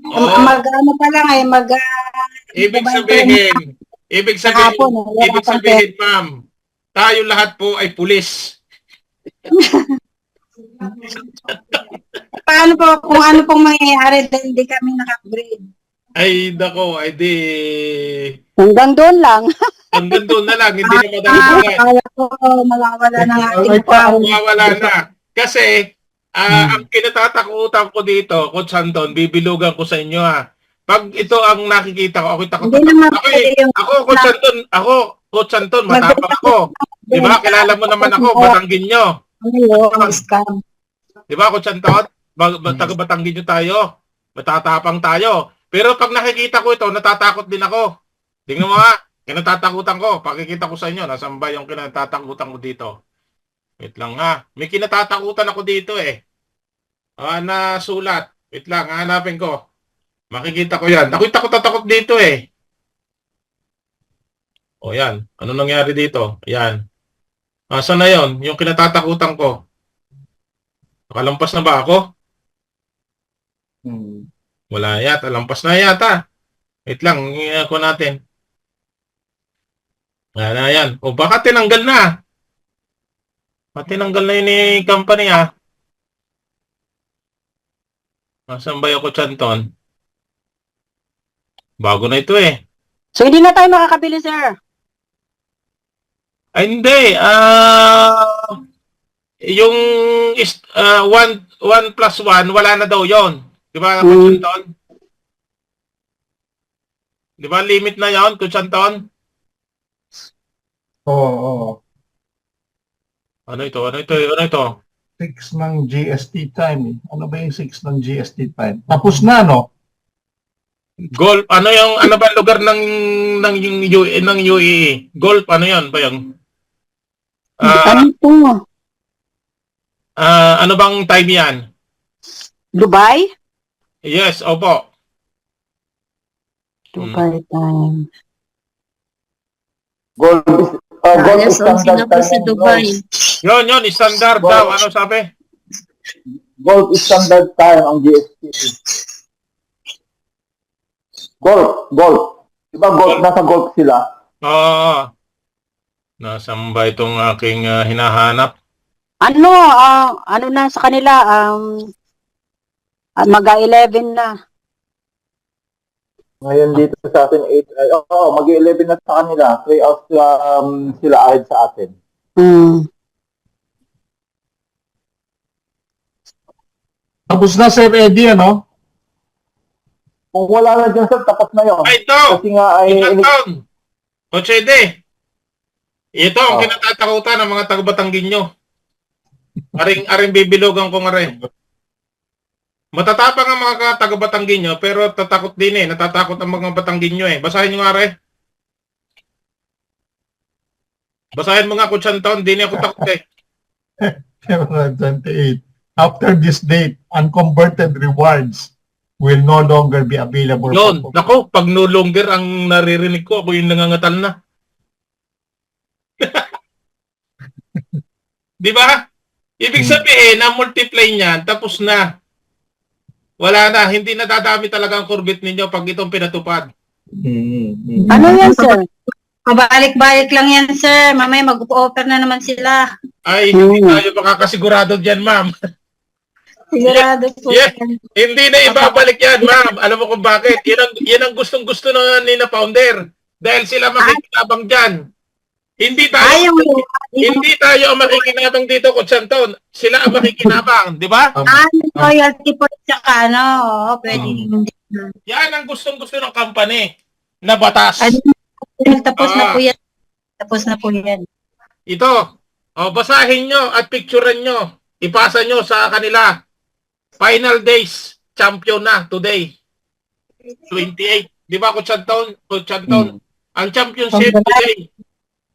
Mag-ano pa lang ay Ibig sabihin, ma'am, tayo lahat po ay pulis. Paano po, kung ano pong mangyayari dahil hindi kami naka-upgrade? Ay, dako, ay di... Hanggang doon lang. Hanggang doon na lang, hindi na madagdagan. Kaya po, mawawala na nga ating Mawawala na. Kasi, ang kinatatakutan ko dito, Coach Anton, bibilugan ko sa inyo ha. Pag ito ang nakikita ko, Coach Anton, matapang ako. Di ba? Kilala mo naman ako, Batangginyo. Di ba, Coach Anton? Taga-Batangginyo tayo. Matatapang tayo. Pero pag nakikita ko ito, natatakot din ako. Tingnan mo ha, kinatatakutan ko. Pakikita ko sa inyo, nasan ba yung kinatatakutan ko dito? Wait lang ha. May kinatatakutan ako dito eh. Na sulat. Wait lang, hanapin ko. Makikita ko yan. Ako'y takot dito eh. O yan. Ano nangyari dito? Yan. Saan na yon? Yung kinatatakutan ko. Nakalampas na ba ako? Wala yata. Lampas na yata. Wait lang. Ngayon ko natin. Yan. O baka tinanggal na. Tinanggal na yun ni company ha. Nasaan ba yung Coach Anton? Bago na ito eh. So hindi na tayo makakabili sir. Ay hindi. Yung 1 plus 1, wala na daw yon. Di ba, Coach Anton? Di ba limit na yon, Coach Anton? Oo. Ano ito? 6 ng GST time. Ano ba yung 6 ng GST time? Tapos na, no? Golf, ano ba lugar ng UAE? Golf, ano yan ba yung? Ano po? Ano bang time yan? Dubai? Yes, opo. Dubai time. Gold is standard time sa Dubai. Yun, standard daw. Ano sabi? Gold is standard time ang GST. Gold. Diba gold, nasa gold sila? Oo. Nasaan ba itong aking hinahanap? Ano na sa kanila, mag-11 na. Ngayon dito sa atin, 8, mag-11 na sa kanila. 3 hours sila ahead sa atin. Tapos na, Sir Eddie, ano? Kung wala na dyan, sir, tapat na yun. Ay, ito! Kasi nga ay... Coach Eddie. Ito ang kinatatakutan ng mga taga-Batangginyo. Aring bibilugan ko nga rin. Matatapang ang mga taga-Batangginyo, pero tatakot din eh. Natatakot ang mga Batangginyo eh. Basahin nyo nga rin. Basahin mo nga, Coach Anton. Di niya ako takot eh. 28. After this date, unconverted rewards will no longer be available. Yun. Naku, pag no longer ang naririnig ko, ako yung nangangatal na. Di ba? Ibig sabihin, ang multiply niyan, tapos na. Wala na, hindi na dadami talaga ang kurbit ninyo pag itong pinatupad. Ano yan, sir? Pabalik-balik lang yan, sir. Mamaya mag-offer na naman sila. Ay, hindi tayo makakasigurado dyan, ma'am. Sigurado po. Yeah. Hindi na ibabalik yan, ma'am. Alam mo kung bakit? Yan ang gustong-gusto ni na founder. Dahil sila makikinabang dyan. Hindi tayo ang makikinabang dito, Coach Anton. Sila ang makikinabang, di ba? Loyalty po tsaka ano. Oo, pwede hindi. Yan ang gustong-gusto ng company na batas. Tapos na po yan. Tapos na po yan. Ito, basahin nyo at picturean nyo. Ipasa nyo sa kanila. Final days, champion na today. 28. Di ba, Coach Anton? Ang championship today.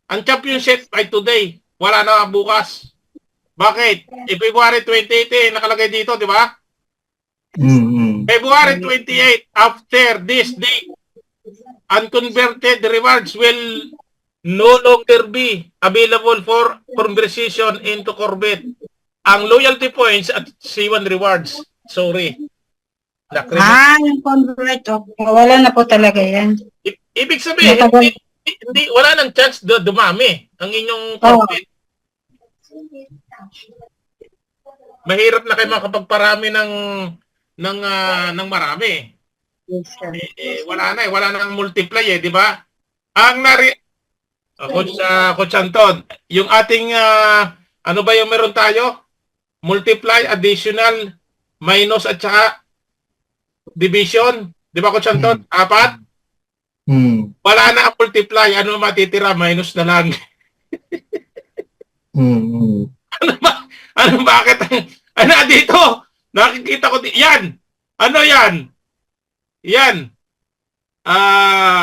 Ang championship ay today. Wala na bukas. Bakit? February 28 nakalagay dito, di ba? February 28, after this day, unconverted rewards will no longer be available for conversion into Corvette. Ang loyalty points at C1 rewards. Sorry. Yung convert. Wala na po talaga yan. Ibig sabihin, hindi, wala nang chance dumami ang inyong Corvette. Mahirap na kayo makapagparami ng marami. Yes, sir. Wala nang multiply di ba? Ang Coach Anton, yung ating ano ba yung meron tayo? Multiply, additional, minus at saka division. Di ba, Coach Anton? 4? Wala na ang multiply. Ano matitira? Minus na lang. Bakit? Ano dito? Nakikita ko yan. Ano yan? Yan.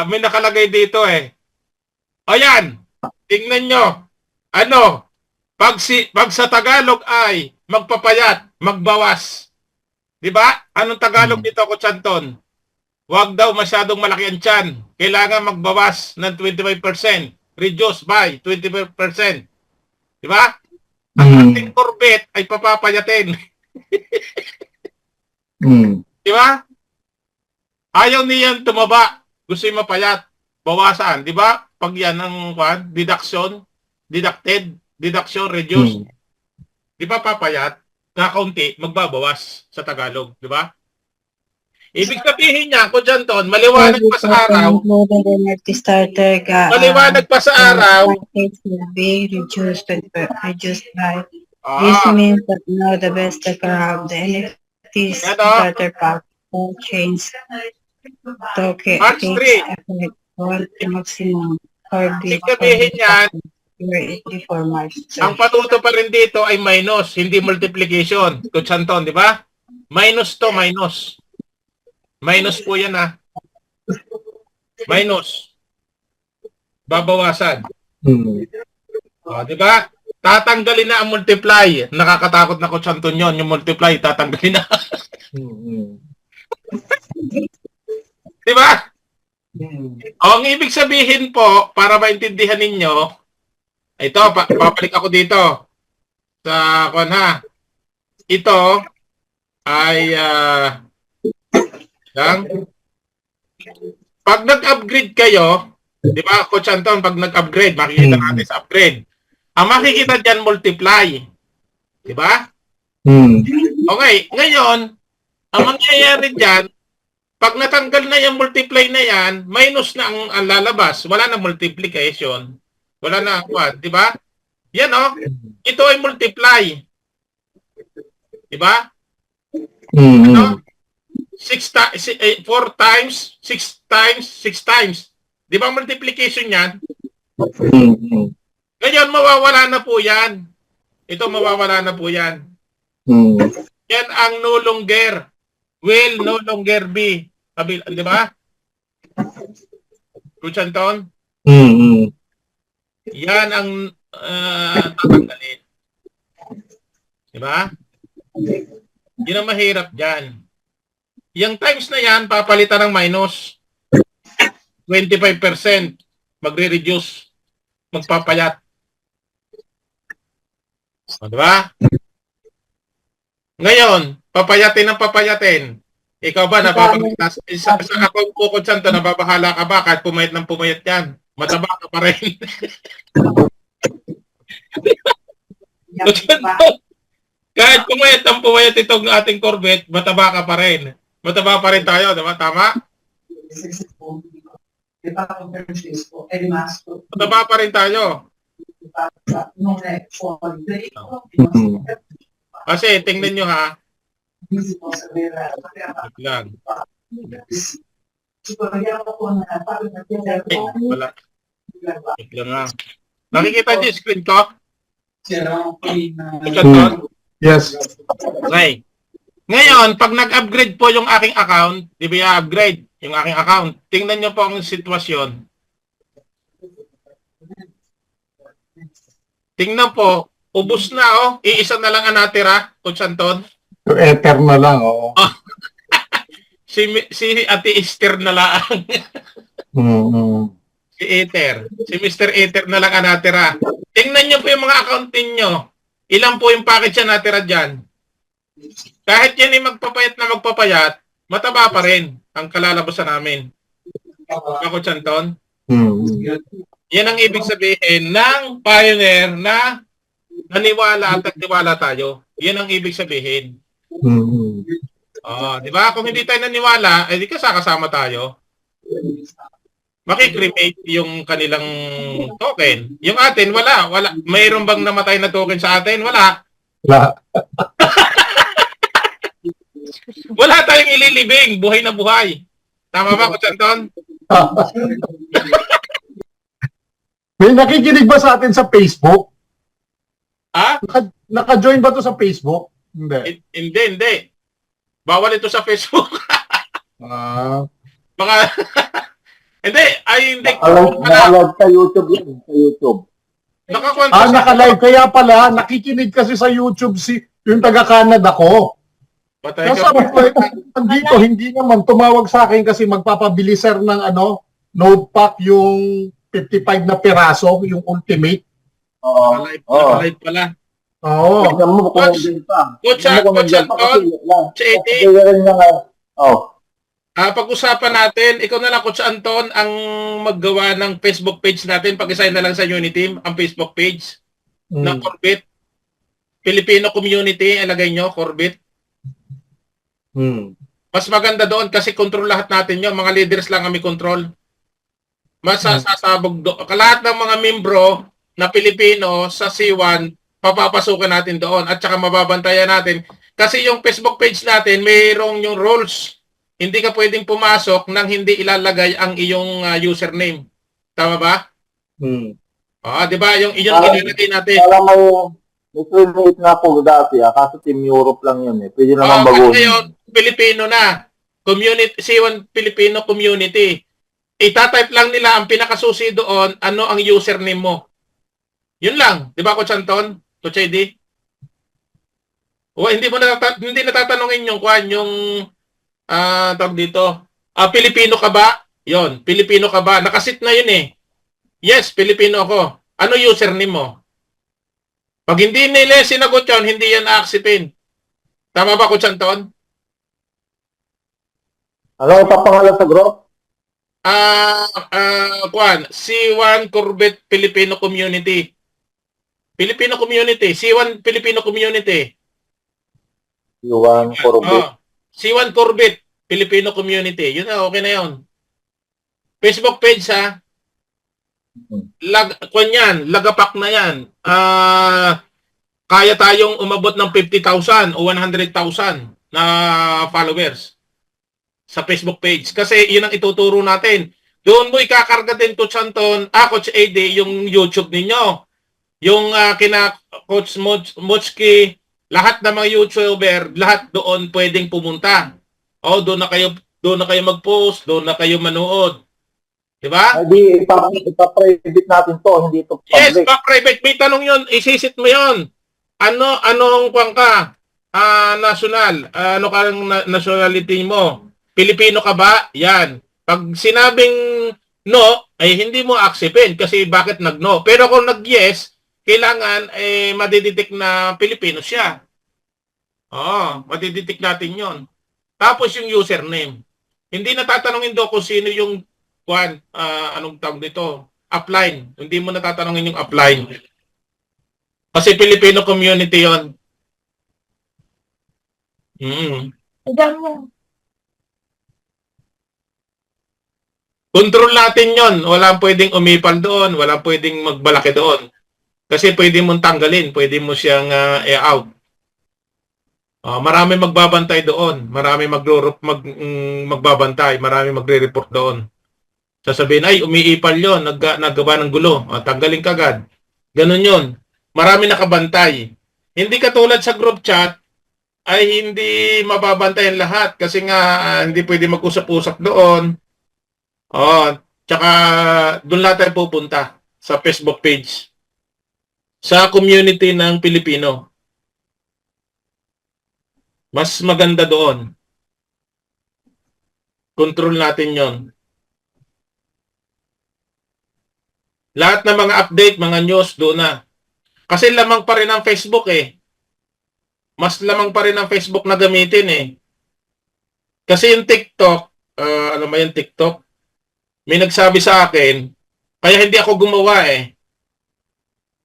May nakalagay dito O yan. Tingnan nyo. Ano? Pag sa Tagalog ay magpapayat, magbawas. Di ba? Anong Tagalog dito, Coach Anton? Huwag daw masyadong malaki ang tiyan. Kailangan magbawas ng 25%. Reduce by 25%. Di ba? Ang ating Corvette ay papapayatin. Di ba? Ayaw niyan tumaba. Gusto yung mapayat. Bawasan. Di ba? Pag yan ang deduction, reduce. Di ba papayat? Kakaunti, magbabawas sa Tagalog. Di ba? Ibig sabihin niya, Coach Anton, maliwanag pa sa araw. Maliwanag pa sa araw. Reduced by. This means that now the best that can have the NFTs starter pack will change. Okay. March 3. Maximum. Ibig sabihin yan, ang patuto pa rin dito ay minus, hindi multiplication. Coach Anton, di ba? Minus to, minus. Minus po yan Minus. Babawasan. Di ba? Tatanggalin na ang multiply. Nakakatakot na Coach Anton yun. Yung multiply, tatanggalin na. Di ba? Ang ibig sabihin po, para maintindihan ninyo, ito, papalik ako dito sa ito ay pag nag-upgrade kayo, di ba, Coach Anton, pag nag-upgrade, makikita natin sa upgrade. Ang makikita dyan, multiply. Di ba? Okay, ngayon, ang mangyayari dyan, pag natanggal na yung multiply na yan, minus na ang lalabas. Wala na multiplication. Wala na, di ba? Yan ito ay multiply. Di ba? Ano? 4 times, 6 times, 6 times. Di ba multiplication yan? Ngayon, mawawala na po yan. Ito, mawawala na po yan. Yan ang no longer, will no longer be. Di ba? Coach Anton? Yan ang tatanggalin. Di ba? Yan ang mahirap dyan. Yung times na yan, papalitan ng minus. 25%. Magre-reduce. Magpapayat. O, di ba? Ngayon, papayatin ng papayatin. Ikaw ba, nababahala? Sa account ko, Santo, nababahala ka ba kahit pumayat ng pumayat yan? Mataba ka pa rin. Kahit pumayat ng pumayat itong ating Corvette, mataba ka pa rin. Mataba pa rin tayo, diba? Tama? Mataba pa rin tayo. Kasi, tingnan nyo ha. Wait lang. Ay, wala. Wait lang ha. Nakikita niyo yung screen ko? Santo? Yes. Okay. Ngayon, pag nag-upgrade po yung aking account, di ba i-upgrade yung aking account? Tingnan nyo po ang sitwasyon. Tingnan po, ubos na oh. Iisa na lang ang natira, Coach Anton. Yung Ether na lang, oo. Si Ate Esther na lang. Si Ether. Si Mr. Ether na lang ang natira. Tingnan nyo po yung mga account ninyo. Ilan po yung package na natira dyan? Kahit yan ay magpapayat, mataba pa rin ang kalalabasan namin. Coach Anton? Yan ang ibig sabihin ng pioneer na naniwala at nagtiwala tayo. Yan ang ibig sabihin. Di ba? Kung hindi tayo naniwala, di kasama tayo. Makikremate yung kanilang token. Yung atin, wala. Mayroon bang namatay na token sa atin? Wala. Wala tayong ililibing. Buhay na buhay. Tama ba, Coach Anton? May nakikinig ba sa atin sa Facebook? Ah? Naka-join ba to sa Facebook? Hindi. Hindi. Bawal ito sa Facebook. Mga... hindi. Naka-live sa YouTube yan. Sa YouTube. Naka-live. Kaya pala, nakikinig kasi sa YouTube yung taga-Canada ko. Patay Kasi ka. dito, hindi naman tumawag sa akin kasi magpapabili sir ng node pack yung 55 na piraso, yung ultimate. Naka-live pala. Oo. Tingnan mo kung hindi pa. Coach Anton, si Eddie. Pag-usapan natin, ikaw na lang, Coach Anton, ang maggawa ng Facebook page natin. Pag-assign na lang sa Uniteam, ang Facebook page ng Corvette. Filipino Community, ilagay nyo, Corvette. Mas maganda doon kasi control lahat natin yun. Mga leaders lang kami control. Mas sasabog doon. Lahat ng mga membro na Pilipino sa C1, papapasukin natin doon. At saka mababantayan natin. Kasi yung Facebook page natin, mayroong yung rules. Hindi ka pwedeng pumasok nang hindi ilalagay ang iyong username. Tama ba? Di ba? Yung ilalagay natin. Alam mo, may create na ako dati, kaso Team Europe lang yun eh. Pwede naman baguhin. Ngayon, Pilipino na. Community, C1 Filipino Community. Itatype lang nila ang pinakasusi doon, ano ang username mo. Yun lang. Di ba, Coach Anton? Coach Eddie? Hindi natatanungin yung tawag dito. Pilipino ka ba? Yon, Pilipino ka ba? Nakasit na yun eh. Yes, Pilipino ako. Ano username mo? Pag hindi nila sinagot yun, hindi yan aaksipin. Tama ba, Coach Anton? Ano ipapangalan sa group? C1 Corvette Filipino Community. Filipino Community. C1 Filipino Community. C1 Corvette. C1 Corvette Filipino Community. Yun na, okay na yun. Facebook page ha. Lagapak na yan. Kaya tayong umabot ng 50,000 o 100,000 na followers sa Facebook page. Kasi yun ang ituturo natin. Doon mo ikakarga din, Coach Anton, Coach Eddie, yung YouTube ninyo. Yung kina Coach Mochki, lahat ng mga YouTuber, lahat doon pwedeng pumunta. Doon na kayo mag-post, doon na kayo manood. Di ba? Hindi, ipa-private natin to, hindi to public. Yes, pa-private. May tanong yun, isisit mo yun. Anong kwang ka? National. Ano ka nationality mo? Pilipino ka ba? Yan. Pag sinabing no, ay hindi mo acceptin kasi bakit nag-no. Pero kung nag-yes, kailangan madidetect na Pilipino siya. Madiditik natin yon. Tapos yung username. Hindi natatanungin do kung sino yung anong tawag dito, upline. Hindi mo natatanungin yung upline. Kasi Filipino community yon. Control natin yon. Walang pwedeng umipal doon. Walang pwedeng magbalaki doon. Kasi pwede mong tanggalin. Pwede mo siyang i-out. Marami magbabantay doon. Marami magbabantay. Marami magre-report doon. Sasabihin, ay, umiipal yon, naggawa ng gulo. Tanggalin kagad. Ganun yon. Marami nakabantay. Hindi katulad sa group chat, ay hindi mababantayan lahat. Kasi nga, hindi pwede mag-usap-usap doon. Tsaka, doon lahat tayo pupunta sa Facebook page. Sa community ng Pilipino. Mas maganda doon. Control natin yon. Lahat ng mga update, mga news, doon na. Kasi lamang pa rin ang Facebook eh. Mas lamang pa rin ang Facebook na gamitin eh. Kasi yung TikTok, ano ba yung TikTok? May nagsabi sa akin, kaya hindi ako gumawa eh.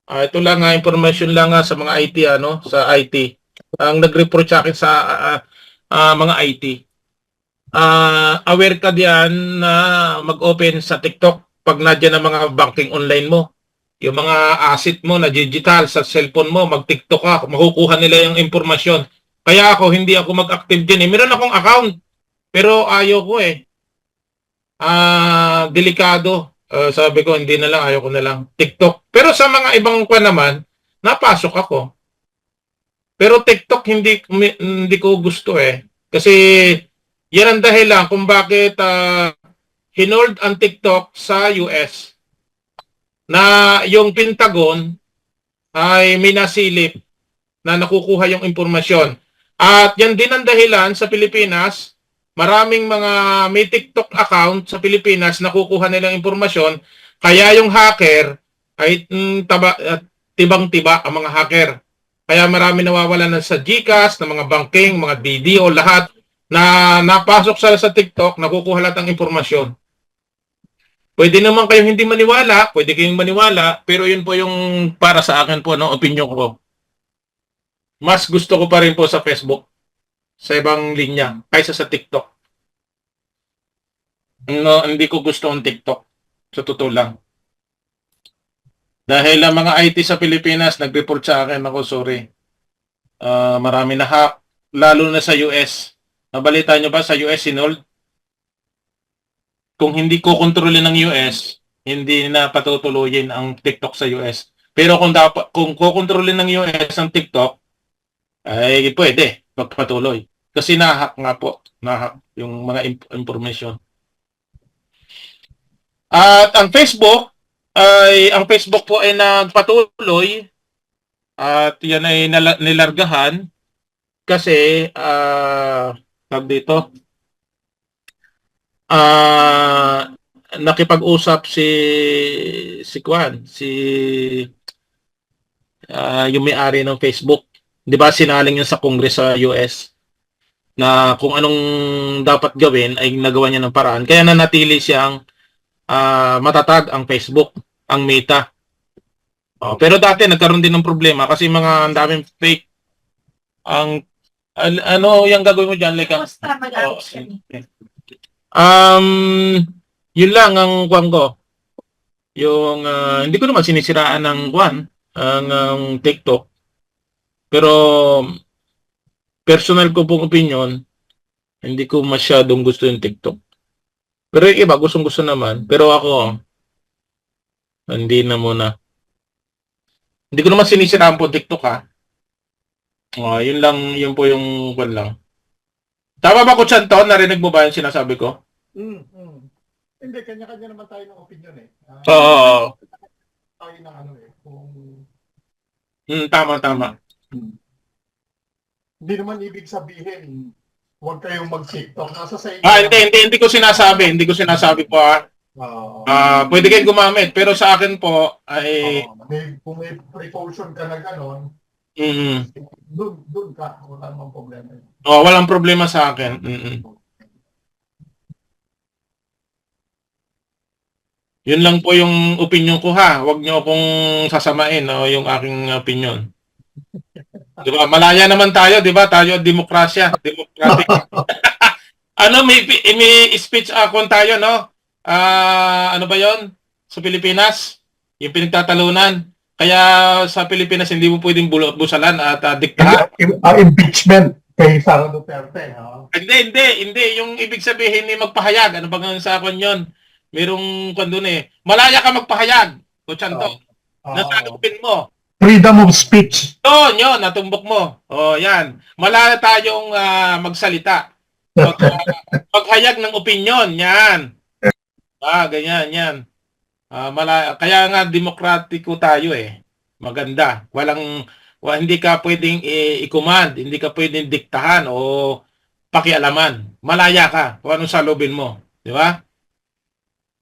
Ito lang nga, information lang nga sa mga IT, sa IT. Ang nag-report sa akin sa mga IT. Aware ka diyan na mag-open sa TikTok pag nandiyan ang mga banking online mo. Yung mga asset mo na digital sa cellphone mo, mag-TikTok ka, makukuha nila yung impormasyon. Kaya ako, hindi ako mag-active din eh. Meron akong account, pero ayaw ko eh. Delikado. Sabi ko, hindi na lang, ayaw ko na lang. TikTok. Pero sa mga ibang naman, napasok ako. Pero TikTok hindi ko gusto eh. Kasi yan ang dahilan kung bakit hinold ang TikTok sa US. Na yung Pentagon ay minasilip na nakukuha yung impormasyon. At yan din ang dahilan sa Pilipinas, maraming mga may TikTok account sa Pilipinas nakukuha nilang impormasyon, kaya yung hacker ay tibang-tiba ang mga hacker. Kaya marami nawawalan na sa GCash, ng mga banking, mga DDO, lahat na napasok sa TikTok, nakukuha lahat ng impormasyon. Pwede naman kayong hindi maniwala, pwede kayong maniwala, pero yun po yung para sa akin po, opinion ko. Mas gusto ko pa rin po sa Facebook, sa ibang linya, kaysa sa TikTok. Hindi ko gusto ang TikTok, sa totoo lang. Dahil ang mga IT sa Pilipinas, nag-report sa akin, ako sorry. Marami na hack, lalo na sa US. Nabalita nyo ba sa US hinold? Kung hindi ko kontrolin ng US, hindi na patutuloyin ang TikTok sa US. Pero kung kukontrolin ng US ang TikTok, ay pwede magpatuloy. Kasi nahack nga po, nahack yung mga information. At ang Facebook po ay nagpatuloy at yan ay nilargahan kasi tawag dito, nakipag-usap yung may-ari ng Facebook. 'Di ba sinaling yun sa Congress sa US na kung anong dapat gawin ay nagawa niya ng paraan. Kaya nanatili siyang matatag ang Facebook, ang Meta. Pero dati nagkaroon din ng problema kasi ang daming fake. Ano yung gagawin mo diyan, like yun lang ang kuwan ko. Yung hindi ko naman sinisiraan ng ang TikTok. Pero personal ko pong opinion, hindi ko masyadong gusto yung TikTok. Pero yung iba, gustong-gusto naman. Pero ako, hindi na muna. Hindi ko naman sinisiraan po TikTok ha. Yun lang, yun po yung kuwan lang. Tama ba ko, Chanton? Narinig mo ba yung sinasabi ko? Hindi, kanya-kanya naman tayo ng opinion eh. Oo. Tayo ng kung... Tama. Hindi naman ibig sabihin, huwag kayong mag-TikTok. Nasa sa inyo. Hindi ko sinasabi. Hindi ko sinasabi po ha. Pwede kayong gumamit. Pero sa akin po, ay... kung may precaution ka na gano'n, Mm. Doon ka, wala namang problema. Oh, walang problema sa akin. Mm. Yun lang po yung opinion ko ha. Huwag niyo akong sasamain yung aking opinion. 'Di ba? Malaya naman tayo, 'di ba? Tayo demokrasya, democratic. May speech akon tayo, no? Ano ba 'yon? Sa Pilipinas, yung pinagtatalunan. Kaya sa Pilipinas hindi mo pwedeng busalan at diktahan. Impeachment kay Sara Duterte. Ha? Hindi. Yung ibig sabihin ni magpahayag. Ano ba nga sa akin 'yon? Merong doon eh. Malaya ka magpahayag. Kuchanto. Nasalupin mo. Freedom of speech. Yun, natumbok mo. Yan. Malaya tayong magsalita. Paghayag ng opinion, yan. Ganyan, yan. Kaya nga demokratiko tayo eh. Maganda. Hindi ka pwedeng i-command, hindi ka pwedeng diktahan o pakialaman. Malaya ka kung anong salubin mo. Di ba?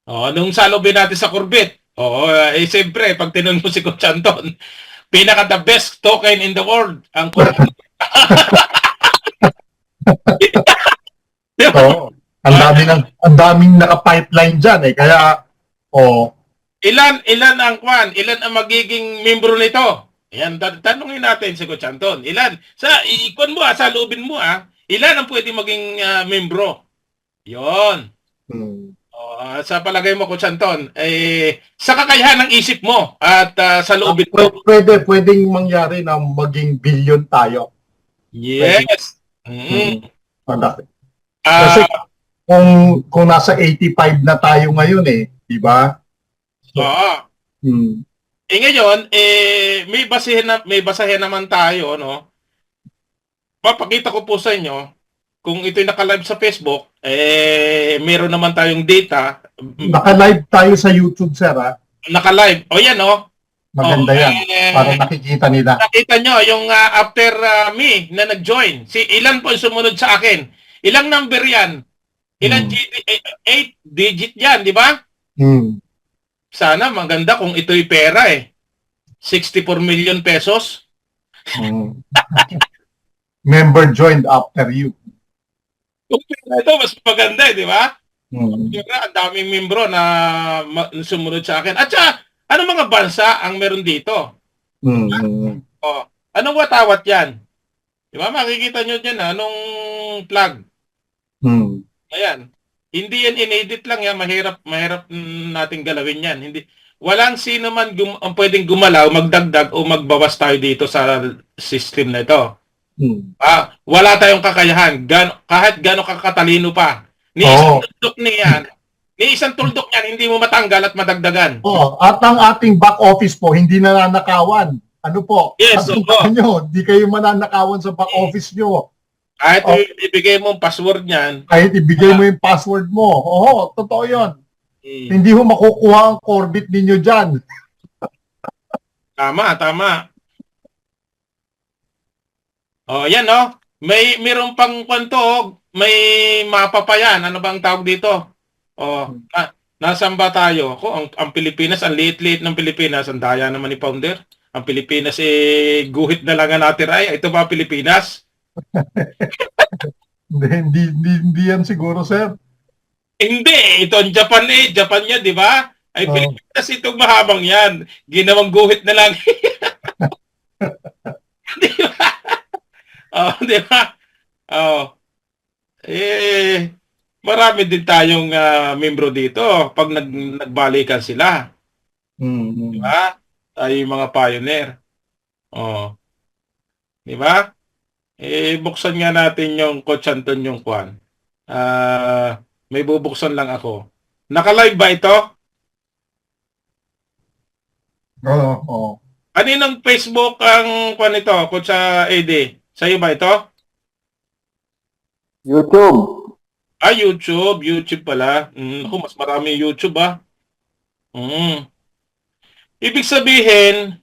Anong salubin natin sa Corbett? Siyempre, pag tinanong mo si Coach Anton, pinaka the best token in the world ang Corbett. Oo. Ang daming naka-pipeline diyan eh. Kaya Ilan ang magiging membro nito? Ayan, tanungin natin si Coach Anton. Ilan? Ikon mo sa loobin mo ilan ang pwede maging membro? 'Yon. Sa palagay mo, Coach Anton, sa kakayahan ng isip mo at sa loobin mo. Pwedeng mangyari na maging billion tayo. Yes. Kasi kung nasa 85 na tayo ngayon eh, di ba? Ngayon, may basahin naman tayo, no? Papakita ko po sa inyo kung ito'y naka-live sa Facebook, meron naman tayong data. Naka-live tayo sa YouTube, sir, ha? Naka-live. Yan, no? Maganda yan. Para nakikita nila. Nakita nyo, yung after me na nag-join, ilan po yung sumunod sa akin? Ilang number yan? Ilang 8 digit yan, di ba? Sana maganda kung ito'y pera eh. 64 million pesos. Member joined after you. Kung pera ito, mas maganda eh, di ba? Ang daming membro na sumunod sa akin. At saka, anong mga bansa ang meron dito? Anong watawat yan? Di ba? Makikita nyo dyan, anong flag? Ayan. Hindi yan inedit lang yan. Mahirap nating galawin yan. Walang sino man ang pwedeng gumalaw, magdagdag o magbawas tayo dito sa system na ito. Wala tayong kakayahan. Kahit gano'ng kakatalino pa. Ni isang tuldok niyan, hindi mo matanggal at madagdagan. At ang ating back office po, hindi nananakawan. Ano po? Yes, hindi kayo mananakawan sa back office nyo. Kahit ibigay mo ang password niyan. Kahit ibigay mo yung password mo. Totoo yun. Hindi mo makukuha ang Corbett ninyo dyan. Tama. Yan, no? Mayroong pang kwento, may mapa pa yan. Ano bang tawag dito? Nasaan ba tayo? Ang Pilipinas, ang liit-liit ng Pilipinas, ang daya naman ni Founder. Ang Pilipinas, guhit na lang ang natira. Ito ba Pilipinas? hindi yan siguro, sir. Hindi. Ito ang Japan Japan niya, di ba? Pilipinas itong mahabang yan. Ginawang guhit na lang. Di ba? Di ba? Marami din tayong membro dito pag nagbalikan sila. Di ba? Tayo yung mga pioneer. Di ba? Buksan nga natin yung Coach Anton yung kwan. May bubuksan lang ako. Naka-live ba ito? Oo. Kaninong Facebook ang kwan ito, Coach AD? Sa'yo ba ito? YouTube. YouTube. YouTube pala. Mas marami YouTube Ibig sabihin,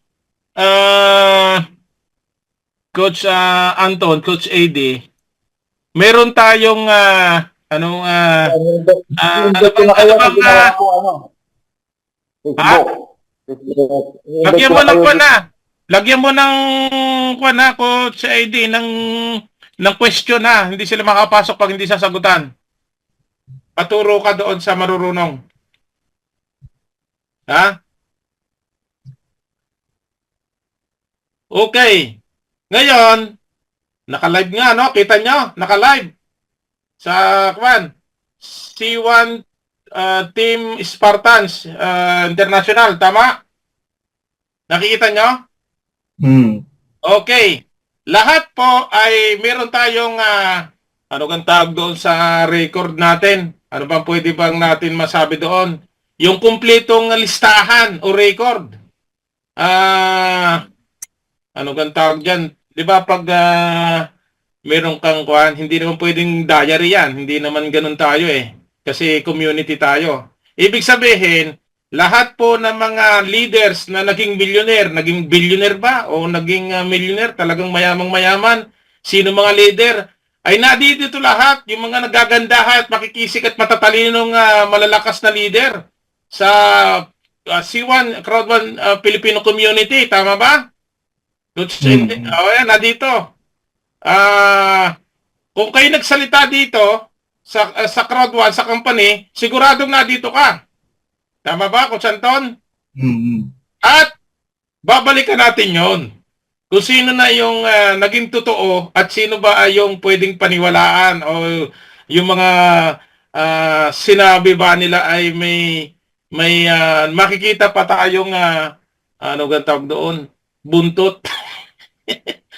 Coach Anton, Coach AD, meron tayong Facebook. Lagyan mo ng pa na. Lagyan mo ng kuwan na ko sa ID ng question ha. Hindi sila makapasok pag hindi sasagutan. Paturo ka doon sa marurunong. Ha? Okay. Ngayon, naka-live nga, no? Kita nyo? Naka-live. Sa, kuwan, C1 Team Spartans International. Tama? Nakikita nyo? Okay. Lahat po ay meron tayong ano kang tawag doon sa record natin? Ano bang pwede bang natin masabi doon? Yung kumpletong listahan o record. Ano kang tawag dyan? Di ba pag meron kang kuhan, hindi naman pwedeng diary yan. Hindi naman ganun tayo eh. Kasi community tayo. Ibig sabihin, lahat po ng mga leaders na naging billionaire ba? O naging millionaire, talagang mayamang-mayaman. Sino mga leader? Ay nadito lahat. Yung mga nagagandahan at makikisik at matatalinong malalakas na leader sa C1, Crowd 1 Filipino community. Tama ba? Yan, nadito. Kung kayo nagsalita dito sa Crowd 1, sa company, siguradong nadito ka. Tama ba, Coach Anton? At babalikan natin yon. Kung sino na yung naging totoo at sino ba ay yung pwedeng paniwalaan o yung mga sinabi ba nila ay may makikita pa tayong ano gan tawag doon? Buntot.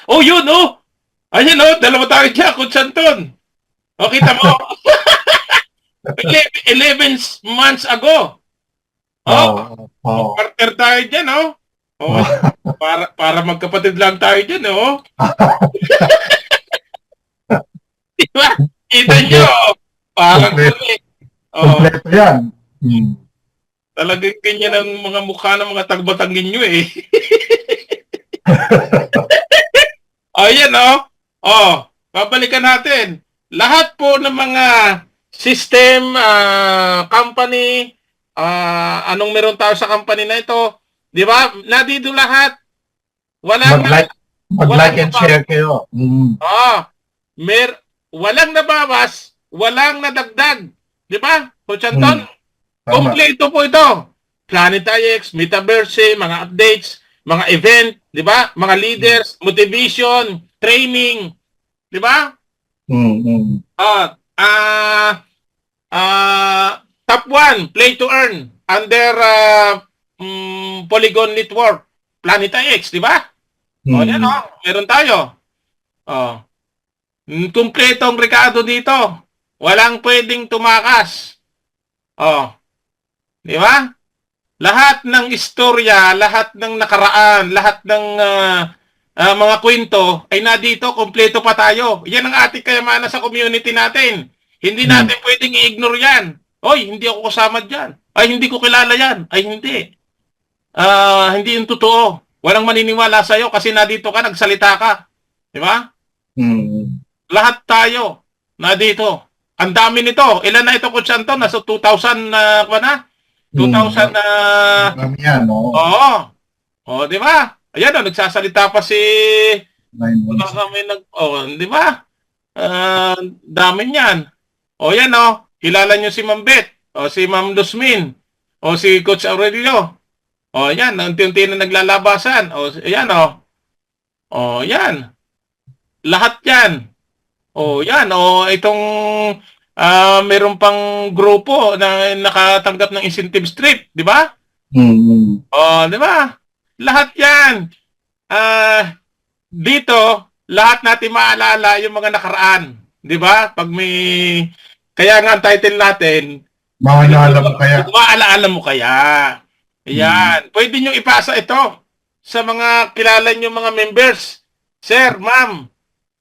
Oh, yun oh. Ayun oh, dalawa tayo dyan, Coach Anton. O, kita mo. 11 months ago. Partner tayo dyan, oh. Oh, para magkapatid lang tayo dyan, oh. Diba? Kita nyo. Parang Kompleto yan. Talagang ganyan ang mga mukha ng mga tagbatangin nyo, eh. Ayan, oh. Oh, babalikan natin. Lahat po ng mga system, company, anong meron tayo sa company na ito, di ba? Nandito lahat. Mag-like and share kayo. Walang nababas, walang nadagdag. Di ba? Coach Anton, kompleto po ito. Planet IX, Metaverse, mga updates, mga event, di ba? Mga leaders, motivation, training, di ba? Top 1, play to earn under Polygon Network, Planet IX, di ba? O yan o, meron tayo. Kumpletong rekado dito. Walang pwedeng tumakas. Di ba? Lahat ng istorya, lahat ng nakaraan, lahat ng mga kwento ay nadito, kompleto pa tayo. Yan ang ating kayamanan sa community natin. Hindi natin pwedeng i-ignore yan. Oy, hindi ako kasama dyan. Ay, hindi ko kilala yan. Ay, hindi. Hindi yung totoo. Walang maniniwala sa'yo kasi nadito ka, nagsalita ka. Di ba? Lahat tayo nadito. Ang dami nito. Ilan na ito, Coach Anton? Nasa 2,000 na, 2,000 na... Yan, no? Oo. O, di ba? Ayan o, nagsasalita pa si... di ba? Dami niyan. O, yan o. Kilala nyo si Ma'am Beth. O, si Ma'am Luzmin. O, si Coach Aurelio. O, yan. Unti-unti na naglalabasan. O, yan o. O, yan. Lahat yan. O, yan. O, itong... meron pang grupo na nakatanggap ng incentive strip, di ba? Di ba? Lahat yan. Dito, lahat natin maalala yung mga nakaraan. Di ba? Pag may... Kaya nga ang title natin, Maalala mo kaya. Maalala mo kaya. Ayan. Pwede nyo ipasa ito sa mga kilala nyo mga members. Sir, ma'am,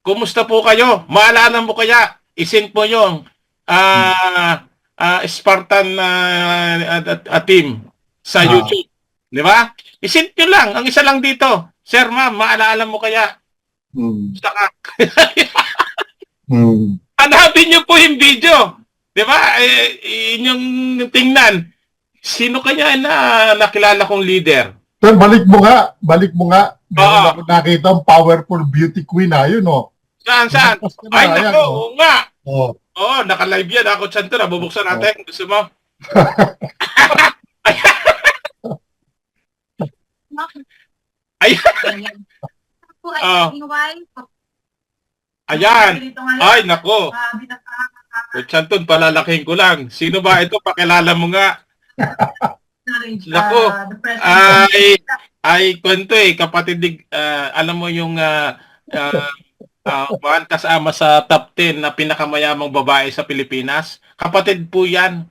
kumusta po kayo? Maalala mo kaya? Isend mo yung Spartan team sa YouTube. Di ba? Isend nyo lang. Ang isa lang dito. Sir, ma'am, maalala mo kaya? Saka. Hanapin nyo po yung video. Di ba? Inyong tingnan. Sino kanya na nakilala kong leader? Sir, balik mo nga. Meron Oo. ako nakita ang powerful beauty queen na yun, oh. Saan? Lumabas ka na, Ay, ayan, nako, oh. oo nga. Oh. Oo, naka-live yan. Ako, Chanto, nabubuksan natin. Gusto mo? Ay, Ah. ayan. Ay, nako. Chanton, palalaking ko lang. Sino ba ito? Pakilala mo nga. Nako. Ay, kwento kapatid, alam mo yung kasama sa top 10 na pinakamayamang babae sa Pilipinas. Kapatid po yan.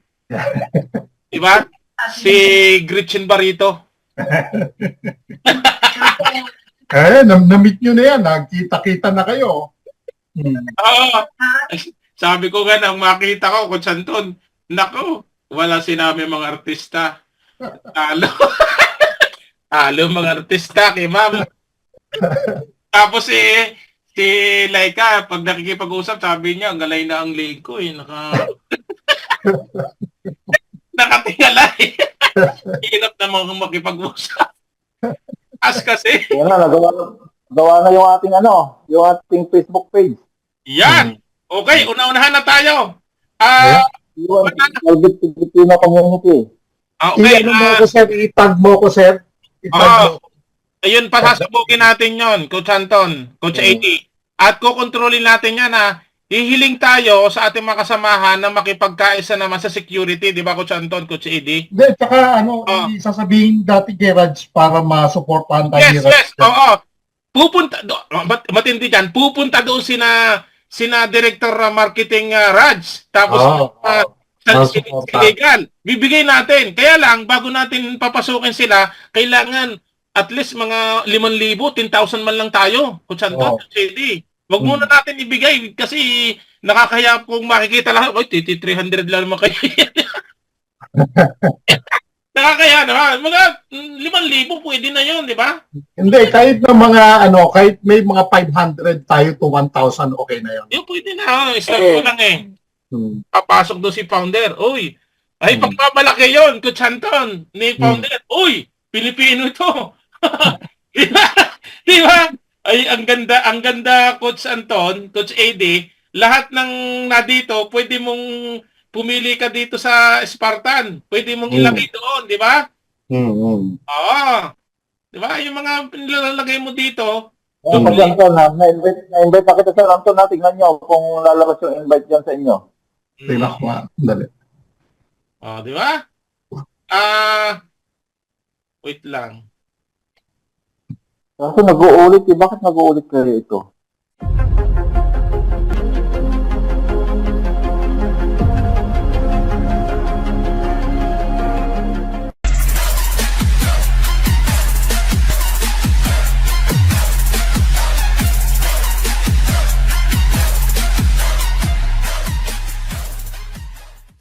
Diba? Si Gretchen Barito. Na-meet nyo na yan. Nagkita-kita na kayo. Oo. Sabi ko nga nang makita ko kung Chanton, nako, wala sinabi mga artista. Talo. Talo mga artista kay ma'am. Tapos si Laika, pag nakikipag-usap, sabi niya, galay na ang leg ko nakatingala Hirap naman makipag-usap. As kasi. Yan na, gawa na yung ating Facebook page. Yan. Okay, una-unahan na tayo. Yung Filipino community. Okay. Ano mo ko, sir? Itag mo ko, sir. Itag mo. Ayun, pasasabugin natin yon, Coach Anton, Coach AD. At kukontrolin natin yan hihiling tayo sa ating mga kasamahan na makipagkaisa naman sa security, di ba Coach Anton, Coach AD? Hindi, tsaka isasabihin dati kay Raj para masuportahan tayo ni Raj. Yes, oo. Matindi dyan, pupunta doon sina Director Marketing Raj, tapos legal. Bibigay natin. Kaya lang, bago natin papasukin sila, kailangan at least mga 5,000, 10,000 man lang tayo. Coach Anton, Coach AD. Wag muna natin ibigay kasi nakakaya kung makikita lang, 300 lang naman kayo. Nakakaya naman. Mga 5,000 pwede na yun, di ba? Hindi, kahit na kahit may mga 500 tayo to 1,000, okay na yun. Yung pwede na. Start ko lang Papasok doon si Founder. Uy, ay pagmamalaki yun, Coach Anton, ni Founder. Uy, Pilipino ito. Di ba? Ay, ang ganda, Coach Anton, Coach AD, lahat ng nadito, pwede mong pumili ka dito sa Spartan. Pwede mong ilagay doon, di ba? Oo. Di ba? Yung mga nilalagay mo dito. Pag Anton, na-invite na kita sa Anton na, tingnan nyo kung lalabas yung invite dyan sa inyo. Tingnan ko nga. Dali. Di ba? Wait lang. Kasi nag-uulit, bakit nag-uulit kayo ito?